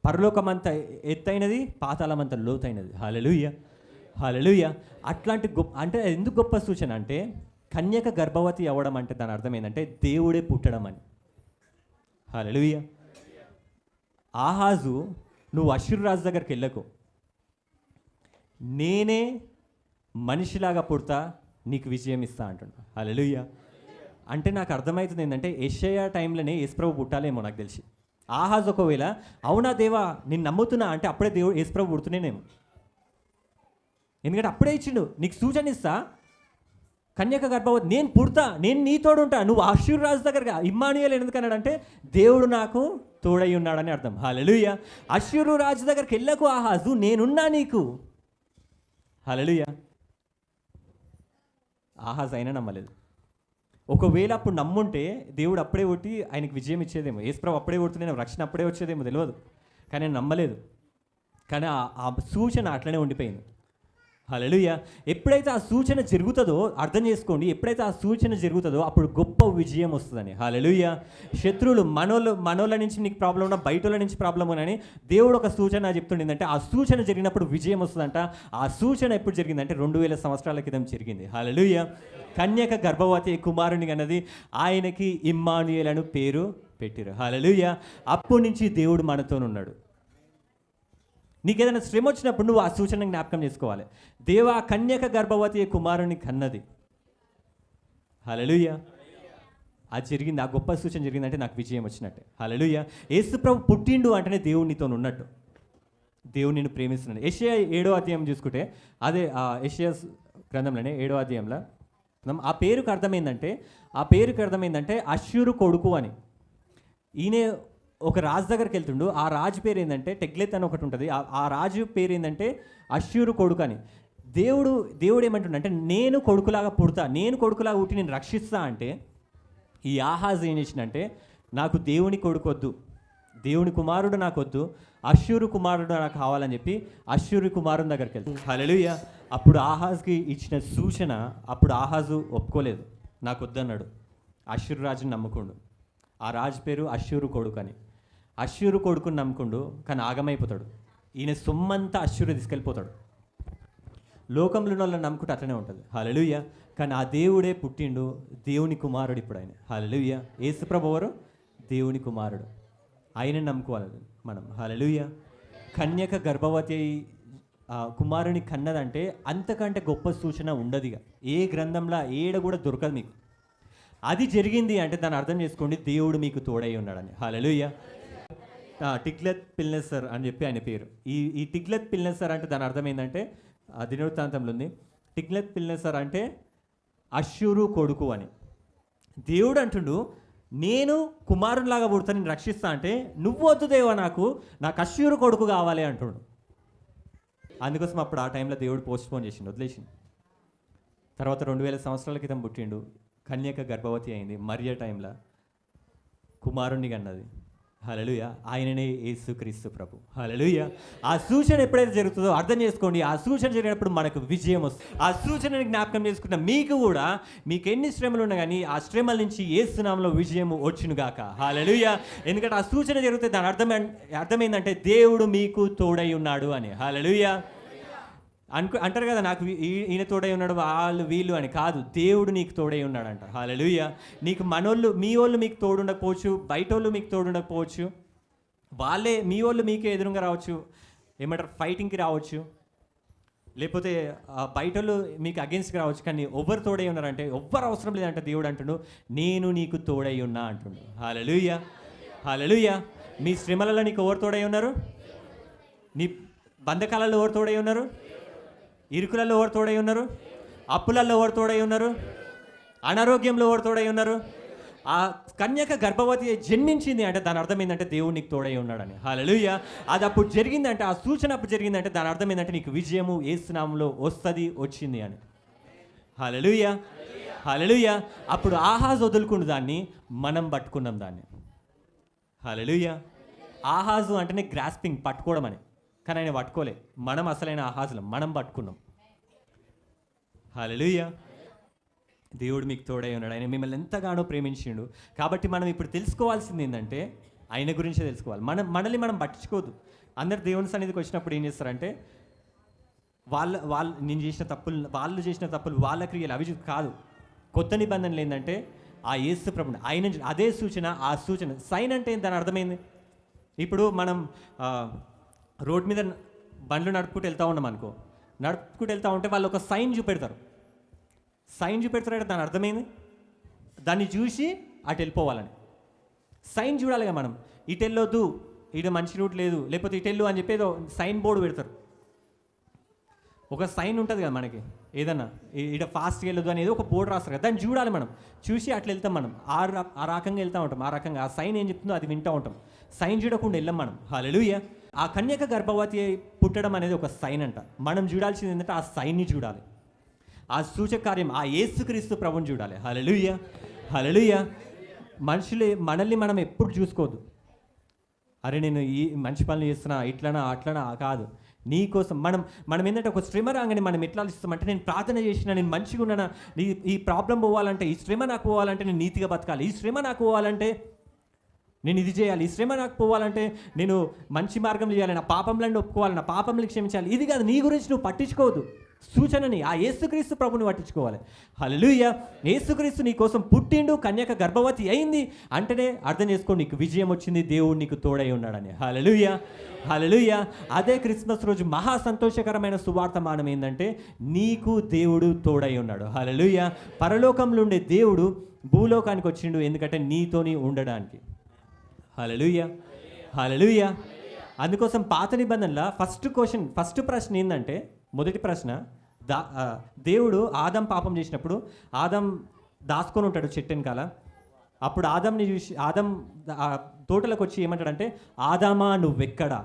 పరలోకమంత ఎత్తైనది, పాతాళమంత లోతైనది. హల్లెలూయా, హల్లెలూయా. అట్లాంటి అంటే ఎందుకు గొప్ప సూచన అంటే, కన్యక గర్భవతి అవ్వడం అంటే దాని అర్థం ఏంటంటే దేవుడే పుట్టడం అని. హల్లెలూయా. ఆహాజు, నువ్వు అష్షూరు రాజు దగ్గరికి వెళ్ళకు, నేనే మనిషిలాగా పుడతా, నీకు విజయం ఇస్తా అంటున్నా. హల్లెలూయా. అంటే నాకు అర్థమవుతుంది ఏంటంటే యెషయా టైంలోనే యేసుప్రభు పుట్టాలేమో నాకు తెలిసి. ఆహాజ్ ఒకవేళ అవునా దేవా నేను నమ్ముతున్నా అంటే అప్పుడే దేవుడు యేసుప్రభు పుడుతున్నానేమో. ఎందుకంటే అప్పుడే ఇచ్చిండు, నీకు సూచన ఇస్తా, కన్యక గర్భవతి, నేను పుడతా, నేను నీ తోడు ఉంటా, నువ్వు అష్షూరు రాజు దగ్గరగా. ఇమ్మానుయేల్ ఎందుకన్నాడంటే దేవుడు నాకు తోడై ఉన్నాడని అర్థం. హల్లెలూయా. అష్షూరు రాజు దగ్గరికి వెళ్ళకు ఆహాజు, నేనున్నా నీకు. హల్లెలూయా. ఆహాజ్ అయినా నమ్మలేదు. ఒకవేళ అప్పుడు నమ్ముంటే దేవుడు అప్పుడే కొట్టి ఆయనకి విజయం ఇచ్చేదేమో. యేసుప్రభు అప్పుడే కొడుతున్నాను, రక్షణ అప్పుడే వచ్చేదేమో తెలియదు. కానీ ఆయన నమ్మలేదు. కానీ ఆ సూచన అట్లనే ఉండిపోయింది. హల్లెలూయా. ఎప్పుడైతే ఆ సూచన జరుగుతుందో అర్థం చేసుకోండి, ఎప్పుడైతే ఆ సూచన జరుగుతుందో అప్పుడు గొప్ప విజయం వస్తుందని. హల్లెలూయా. శత్రువులు మనోళ్ళ నుంచి నీకు ప్రాబ్లం ఉన్నా, బయటోళ్ళ నుంచి ప్రాబ్లం ఉన్నాయని దేవుడు ఒక సూచన చెప్తుండేందంటే ఆ సూచన జరిగినప్పుడు విజయం వస్తుందంట. ఆ సూచన ఎప్పుడు జరిగిందంటే 2000 సంవత్సరాల క్రితం జరిగింది. హల్లెలూయా. కన్యక గర్భవతి కుమారుని అన్నది, ఆయనకి ఇమ్మానుయేల్ అని పేరు పెట్టిరు. హల్లెలూయా. అప్పటి నుంచి దేవుడు మనతోనున్నాడు. నీకు ఏదైనా శ్రమ వచ్చినప్పుడు నువ్వు ఆ సూచన జ్ఞాపకం చేసుకోవాలి. దేవా కన్యక గర్భవతి కుమారుని కన్నది. హల్లెలూయా. అది జరిగింది, ఆ గొప్ప సూచన జరిగిందంటే నాకు విజయం వచ్చినట్టే. హల్లెలూయా. యేసుప్రభు పుట్టిండు అంటేనే దేవుడు నీతో ఉన్నట్టు, దేవుడు నిన్ను ప్రేమిస్తున్నాడు. యెషయా 7వ అధ్యాయం చూసుకుంటే, అదే యెషయా గ్రంథంలోనే 7వ అధ్యాయంలో ఆ పేరుకు అర్థమైందంటే అష్షూరు కొడుకు అని. ఈయన ఒక రాజు దగ్గరికి వెళ్తుండు. ఆ రాజు పేరు ఏంటంటే టెగ్లెత్ అని ఒకటి ఉంటుంది. ఆ రాజు పేరు ఏంటంటే అష్షూరు కొడుకు అని. దేవుడు ఏమంటుండంటే నేను కొడుకులాగా పుడతా, నేను కొడుకులాగా పుట్టి నేను రక్షిస్తా అంటే, ఈ ఆహాజ్ ఏం చేసిందంటే నాకు దేవుని కొడుకు వద్దు, దేవుని కుమారుడు నాకు వద్దు, అష్షూరు కుమారుడు నాకు కావాలని చెప్పి అష్షూరు కుమారుని దగ్గరికి వెళ్తాడు. హల్లెలూయా. అప్పుడు ఆహాజ్కి ఇచ్చిన సూచన, అప్పుడు ఆహాజు ఒప్పుకోలేదు, నాకు వద్దన్నాడు. అష్షూరు రాజుని నమ్ముకుండు. ఆ రాజు పేరు అష్షూరు కొడుకు అని. అష్షూరు కొడుకుని నమ్ముకుండు, కానీ ఆగమైపోతాడు. ఈయన సొమ్మంతా అష్షూరు తీసుకెళ్ళిపోతాడు. లోకంలో వాళ్ళని నమ్ముకుంటే అట్లనే ఉంటుంది. హల్లెలూయా. కానీ ఆ దేవుడే పుట్టిండు, దేవుని కుమారుడు ఇప్పుడు ఆయన. హల్లెలూయా. యేసుప్రభు ఎవరు? దేవుని కుమారుడు. ఆయనని నమ్ముకోవాలి మనం. హల్లెలూయా. కన్యక గర్భవతి కుమారుని కన్నదంటే అంతకంటే గొప్ప సూచన ఉండదుగా. ఏ గ్రంథంలో ఏడ కూడా దొరకదు మీకు. అది జరిగింది అంటే దాన్ని అర్థం చేసుకోండి, దేవుడు మీకు తోడై ఉన్నాడని. హల్లెలూయా. టిగ్లత్ పిల్నెసర్ అని చెప్పి ఆయన పేరు. ఈ టిగ్లత్ పిల్నెసర్ అంటే దాని అర్థం ఏంటంటే దినవృత్తాంతంలో ఉంది. టిగ్లత్ పిల్నెసర్ అంటే అష్షూరు కొడుకు అని. దేవుడు అంటుండు, నేను కుమారునిలాగా పుడతా, నేను రక్షిస్తా అంటే నువ్వు వద్దు దేవా, నాకు అష్షూరు కొడుకు కావాలి అంటుండు. అందుకోసం అప్పుడు ఆ టైంలో దేవుడు పోస్ట్పోన్ చేసిండు, వదిలేసిండు. తర్వాత 2000 సంవత్సరాల క్రితం పుట్టిండు, కన్యక గర్భవతి అయింది, మరియ టైంలో కుమారుణ్ణి కన్నది. హల్లెలూయా. ఆయననే యేసుక్రీస్తు ప్రభు. హల్లెలూయా. ఆ సూచన ఎప్పుడైతే జరుగుతుందో అర్థం చేసుకోండి, ఆ సూచన జరిగినప్పుడు మనకు విజయం వస్తుంది. ఆ సూచనని జ్ఞాపకం చేసుకున్న మీకు కూడా, మీకు ఎన్ని శ్రమలు ఉన్నా కానీ ఆ శ్రమల నుంచి యేసు నామములో విజయం వచ్చునుగాక. హల్లెలూయా. ఎందుకంటే ఆ సూచన జరిగితే దాని అర్థమైందంటే దేవుడు మీకు తోడై ఉన్నాడు అని. హల్లెలూయా. అంటారు కదా, నాకు ఈయన తోడై ఉన్నాడు, వాళ్ళు వీళ్ళు అని. కాదు, దేవుడు నీకు తోడై ఉన్నాడంట. హల్లెలూయా. నీకు మీ వాళ్ళు మీకు తోడుండకపోవచ్చు, బయట వాళ్ళు మీకు తోడుండకపోవచ్చు, మీ వాళ్ళు మీకే ఎదురుగా రావచ్చు, ఏమంటారు ఫైటింగ్కి రావచ్చు, లేకపోతే బయట వాళ్ళు మీకు అగెన్స్ట్కి రావచ్చు. కానీ ఎవరు తోడై ఉన్నారంటే ఎవ్వరు అవసరం లేదంటే దేవుడు అంటుండు, నేను నీకు తోడై ఉన్నా అంటుండు. హల్లెలూయా. హల్లెలూయా. మీ శ్రమలలో నీకు ఎవరు తోడై ఉన్నారు? నీ బంధకాలలో ఎవరు తోడై ఉన్నారు? ఇరుకులలో ఎవరు తోడై ఉన్నారు? అప్పులలో ఎవరు తోడై ఉన్నారు? అనారోగ్యంలో ఎవరు తోడై ఉన్నారు? ఆ కన్యక గర్భవతి జన్మించింది అంటే దాని అర్థం ఏంటంటే దేవుడు నీకు తోడై ఉన్నాడని. హల్లెలూయా. అది అప్పుడు జరిగిందంటే, ఆ సూచన అప్పుడు జరిగిందంటే దాని అర్థం ఏంటంటే నీకు విజయము యేసు నామములో వచ్చింది అని. హల్లెలూయా. హల్లెలూయా. అప్పుడు ఆహాజ్ వదులుకున్న దాన్ని మనం పట్టుకున్నాం దాన్ని. హల్లెలూయా. ఆహాజు అంటేనే గ్రాస్పింగ్, పట్టుకోవడం అని. కానీ ఆయన పట్టుకోలే. మనం అసలైన ఆహాజులం, మనం పట్టుకున్నాం. హల్లెలూయా. దేవుడు మీకు తోడై ఉన్నాడు, ఆయన మిమ్మల్ని ఎంతగానో ప్రేమించిండు. కాబట్టి మనం ఇప్పుడు తెలుసుకోవాల్సింది ఏంటంటే ఆయన గురించే తెలుసుకోవాలి. మనల్ని మనం పట్టించుకోవద్దు. అందరు దేవుని సన్నిధికి వచ్చినప్పుడు ఏం చేస్తారంటే వాళ్ళు నేను చేసిన తప్పులు, వాళ్ళు చేసిన తప్పులు, వాళ్ళ క్రియలు అవి కాదు. కొత్త నిబంధనలు ఏంటంటే ఆ యేసు ప్రభుని ఆయన అదే సూచన, ఆ సూచన సైన్ అంటే దాని అర్థమైంది. ఇప్పుడు మనం రోడ్ మీద బండ్లు నడుపుకుంటూ వెళ్తూ ఉన్నాం అనుకో, నడుపుకుంటూ వెళ్తూ ఉంటే వాళ్ళు ఒక సైన్ చూపెడతారు. సైన్ చూపెడతారంటే దాని అర్థమైంది దాన్ని చూసి అటు వెళ్ళిపోవాలని. సైన్ చూడాలిగా మనం, ఇటు వెళ్ళొద్దు, ఇటు మంచి రూట్ లేదు, లేకపోతే ఇటు వెళ్ళు అని చెప్పేదో సైన్ బోర్డు పెడతారు. ఒక సైన్ ఉంటుంది కదా మనకి, ఏదన్నా ఇట ఫాస్ట్గా వెళ్ళొద్దు అనేది ఒక బోర్డు రాస్తారు కదా, దాన్ని చూడాలి మనం. చూసి అట్లా వెళ్తాం మనం, ఆ రకంగా వెళ్తూ ఉంటాం. ఆ రకంగా ఆ సైన్ ఏం చెప్తుందో అది వింటూ ఉంటాం. సైన్ చూడకుండా వెళ్ళాం మనం. హల్లెలూయా. ఆ కన్యక గర్భవతి పుట్టడం అనేది ఒక సైన్ అంట. మనం చూడాల్సింది ఏంటంటే ఆ సైన్ని చూడాలి, ఆ సూచక కార్యం, ఆ యేసుక్రీస్తు ప్రభుని చూడాలి. హల్లెలూయా, హల్లెలూయా. మనల్ని మనం ఎప్పుడు చూసుకోవద్దు, అరే నేను ఈ మంచి పనులు చేస్తున్నా, ఇట్లనా అట్లనా కాదు. నీ కోసం మనం ఏంటంటే ఒక శ్రమ రాగానే మనం ఎట్లా ఆలోచిస్తామంటే నేను ప్రార్థన చేసినా, నేను మంచిగా ఉన్నానా, ఈ ప్రాబ్లం పోవాలంటే, ఈ శ్రమ నాకు పోవాలంటే నేను నీతిగా బతకాలి, ఈ శ్రమ నాకు పోవాలంటే నేను ఇది చేయాలి, ఈ శ్రమ నాకు పోవాలంటే నేను మంచి మార్గంలో చేయాలి, నా పాపంలను ఒప్పుకోవాలి, నా పాపంలను క్షమించాలి. ఇది కాదు, నీ గురించి నువ్వు పట్టించుకోవద్దు. సూచనని ఆ యేసుక్రీస్తు ప్రభుని పట్టించుకోవాలి. హల్లెలూయా. యేసుక్రీస్తు నీ కోసం పుట్టిండు, కన్యక గర్భవతి అయింది అంటేనే అర్థం చేసుకో నీకు విజయం వచ్చింది, దేవుడు నీకు తోడై ఉన్నాడని. హల్లెలూయా, హల్లెలూయా. అదే క్రిస్మస్ రోజు మహా సంతోషకరమైన సువార్తమానం ఏంటంటే నీకు దేవుడు తోడై ఉన్నాడు. హల్లెలూయా. పరలోకంలో ఉండే దేవుడు భూలోకానికి వచ్చిండు ఎందుకంటే నీతోని ఉండడానికి. హల్లెలూయా, హల్లెలూయా. అందుకోసం పాత నిబంధనల ఫస్ట్ ప్రశ్న ఏంటంటే, మొదటి ప్రశ్న, దేవుడు ఆదం పాపం చేసినప్పుడు ఆదం దాచుకొని ఉంటాడు చెట్టు వెనకాల. అప్పుడు ఆదంని చూసి ఆదం తోటలోకి వచ్చి ఏమంటాడంటే, ఆదామా నువ్వెక్కడా?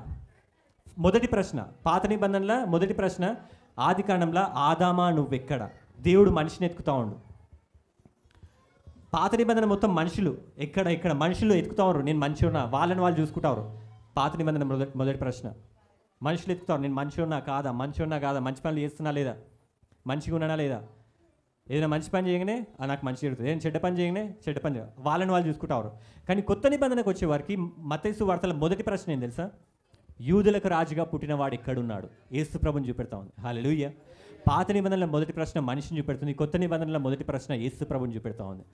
మొదటి ప్రశ్న పాత నిబంధనల మొదటి ప్రశ్న, ఆది కాండంలో ఆదామా నువ్వెక్కడా? దేవుడు మనిషిని ఎత్తుకుతా ఉండు. పాత నిబంధన మొత్తం మనుషులు ఎక్కడ మనుషులు ఎత్తుకుతారు, నేను మంచి ఉన్నా, వాళ్ళని వాళ్ళు చూసుకుంటారు. పాత నిబంధన మొదటి ప్రశ్న మనుషులు ఎత్తుకుతారు, నేను మంచి ఉన్నా కాదా, మంచి పనులు చేస్తున్నా లేదా, మంచిగా ఉన్నానా లేదా. ఏదైనా మంచి పని చేయగానే నాకు మంచి జరుగుతుంది, ఏదైనా చెడ్డ పని చేయగానే చెడ్డ పని వాళ్ళని వాళ్ళు చూసుకుంటారు. కానీ కొత్త నిబంధనకు వచ్చేవారికి మత్తయి సువార్తల మొదటి ప్రశ్న ఏం తెలుసా? యూదులకు రాజుగా పుట్టినవాడు ఎక్కడున్నాడు? యేసు ప్రభుని చూపెడతా ఉంది. హల్లెలూయా. పాత నిబంధనల మొదటి ప్రశ్న మనిషిని చూపెడుతుంది, కొత్త నిబంధనల మొదటి ప్రశ్న యేసు ప్రభుని చూపెడతా ఉంది.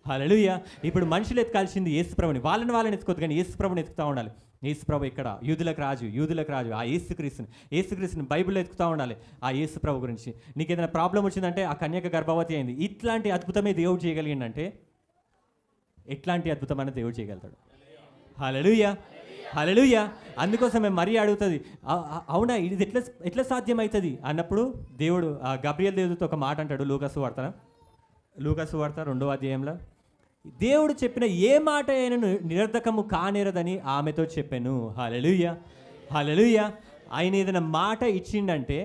హల్లెలూయా. ఇప్పుడు మనుషులు ఎత్తుకాల్సింది యేసు ప్రభుని, వాళ్ళని ఎత్తుకోవద్దు, కానీ యేసు ప్రభుని ఎత్తుకుతా ఉండాలి. యేసు ప్రభు ఇక్కడ యూదులకు రాజు ఆ యేసుక్రీస్తుని బైబిల్లో ఎత్తుకుతా ఉండాలి. ఆ యేసు ప్రభు గురించి నీకు ఏదైనా ప్రాబ్లం వచ్చిందంటే ఆ కన్యక గర్భవతి అయింది, ఇట్లాంటి అద్భుతమే దేవుడు చేయగలిగిందంటే ఎట్లాంటి అద్భుతమైన దేవుడు చేయగలుగుతాడు. హల్లెలూయా, హల్లెలూయా. అందుకోసమే మరి అడుగుతుంది, అవునా ఇది ఎట్లా సాధ్యమవుతుంది అన్నప్పుడు దేవుడు గబ్రియల్ దేవుడితో ఒక మాట అంటాడు. లూకాసు వార్త 2వ అధ్యాయంలో, దేవుడు చెప్పిన ఏ మాట అయినా నిరర్ధకము కానేరదని ఆమెతో చెప్పాను. హల్లెలూయా, హల్లెలూయా. ఆయన ఏదైనా మాట ఇచ్చిండంటే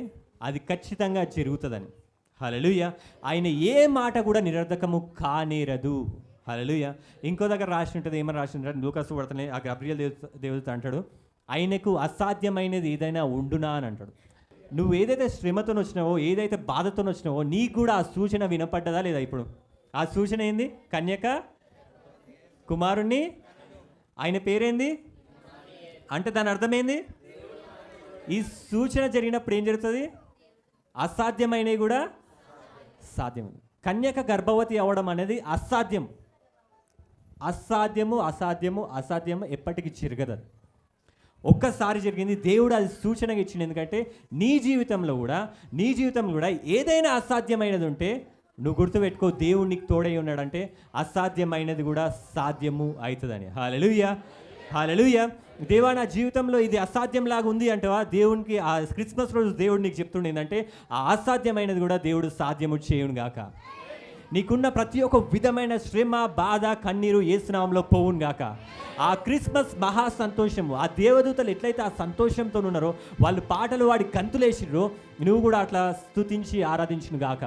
అది ఖచ్చితంగా జరుగుతుందని. హల్లెలూయా. ఆయన ఏ మాట కూడా నిరర్ధకము కానేరదు. హల్లెలూయా. ఇంకో దగ్గర రాసి ఉంటుంది, ఏమని రాసి ఉంటాడు లూకాసు వార్తనే, ఆ గబ్రియల్ దేవుడితో అంటాడు, ఆయనకు అసాధ్యమైనది ఏదైనా ఉండునా అని అంటాడు. నువ్వు ఏదైతే శ్రమతో వచ్చినావో, ఏదైతే బాధతో వచ్చినావో, నీకు కూడా ఆ సూచన వినపడ్డదా లేదా? ఇప్పుడు ఆ సూచన ఏంది? కన్యక కుమారుణ్ణి, ఆయన పేరేంది అంటే దాని అర్థమైంది, ఈ సూచన జరిగినప్పుడు ఏం జరుగుతుంది? అసాధ్యమైనవి కూడా సాధ్యం. కన్యక గర్భవతి అవ్వడం అనేది అసాధ్యము ఎప్పటికీ జరగదు. ఒక్కసారి జరిగింది, దేవుడు అది సూచనగా ఇచ్చింది. ఎందుకంటే నీ జీవితంలో కూడా ఏదైనా అసాధ్యమైనది ఉంటే నువ్వు గుర్తుపెట్టుకో, దేవుడు నీకు తోడై ఉన్నాడంటే అసాధ్యమైనది కూడా సాధ్యము అవుతుందని. హల్లెలూయా, హల్లెలూయా. దేవా నా జీవితంలో ఇది అసాధ్యంలాగా ఉంది అంటవా, దేవునికి ఆ క్రిస్మస్ రోజు దేవుడు నీకు చెప్తుండే ఏంటంటే ఆ అసాధ్యమైనది కూడా దేవుడు సాధ్యము చేయును గాక. నీకున్న ప్రతి ఒక్క విధమైన శ్రమ, బాధ, కన్నీరు యేసు నామములో పోవును గాక. ఆ క్రిస్మస్ మహా సంతోషము, ఆ దేవదూతలు ఎట్లయితే ఆ సంతోషంతో ఉన్నారో, వాళ్ళు పాటలు వాడి గంతులేసిర్రో, నువ్వు కూడా అట్లా స్తుతించి ఆరాధించును గాక.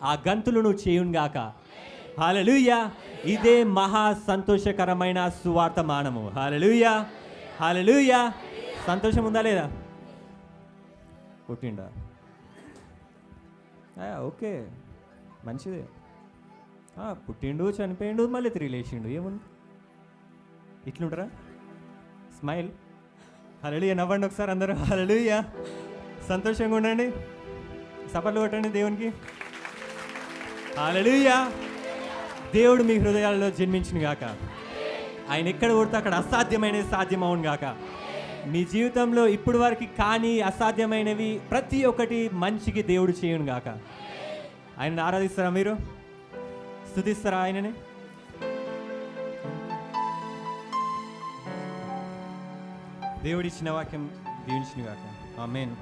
ఆ గంతులు నువ్వు చేయును గాక. హల్లెలూయా. ఇదే మహా సంతోషకరమైన సువార్తమానము. హల్లెలూయా, హల్లెలూయా. సంతోషం ఉందా లేదా? పుట్టిండా? ఓకే, మంచిది. పుట్టిండు, చనిపోయిండు, మళ్ళీ తిరిగి లేచిండు, ఏముంది? ఇట్లుంటారా? స్మైల్. హల్లెలూయా, నవ్వండి ఒకసారి అందరూ. హల్లెలూయా, సంతోషంగా ఉండండి, సపర్లు కొట్టండి దేవునికి. హల్లెలూయా. దేవుడు మీ హృదయాల్లో జన్మించును గాక. ఆయన ఎక్కడ కొడితే అక్కడ అసాధ్యమైనది సాధ్యమవును గాక. మీ జీవితంలో ఇప్పుడు వరకు కానీ అసాధ్యమైనవి ప్రతి ఒక్కటి మంచికి దేవుడు చేయును గాక. ఆయనను ఆరాధిస్తారా మీరు? స్తుతిస్తారా ఆయనని? దేవుడిచ్చిన వాక్యం దీవించును గాక. ఆమేన్.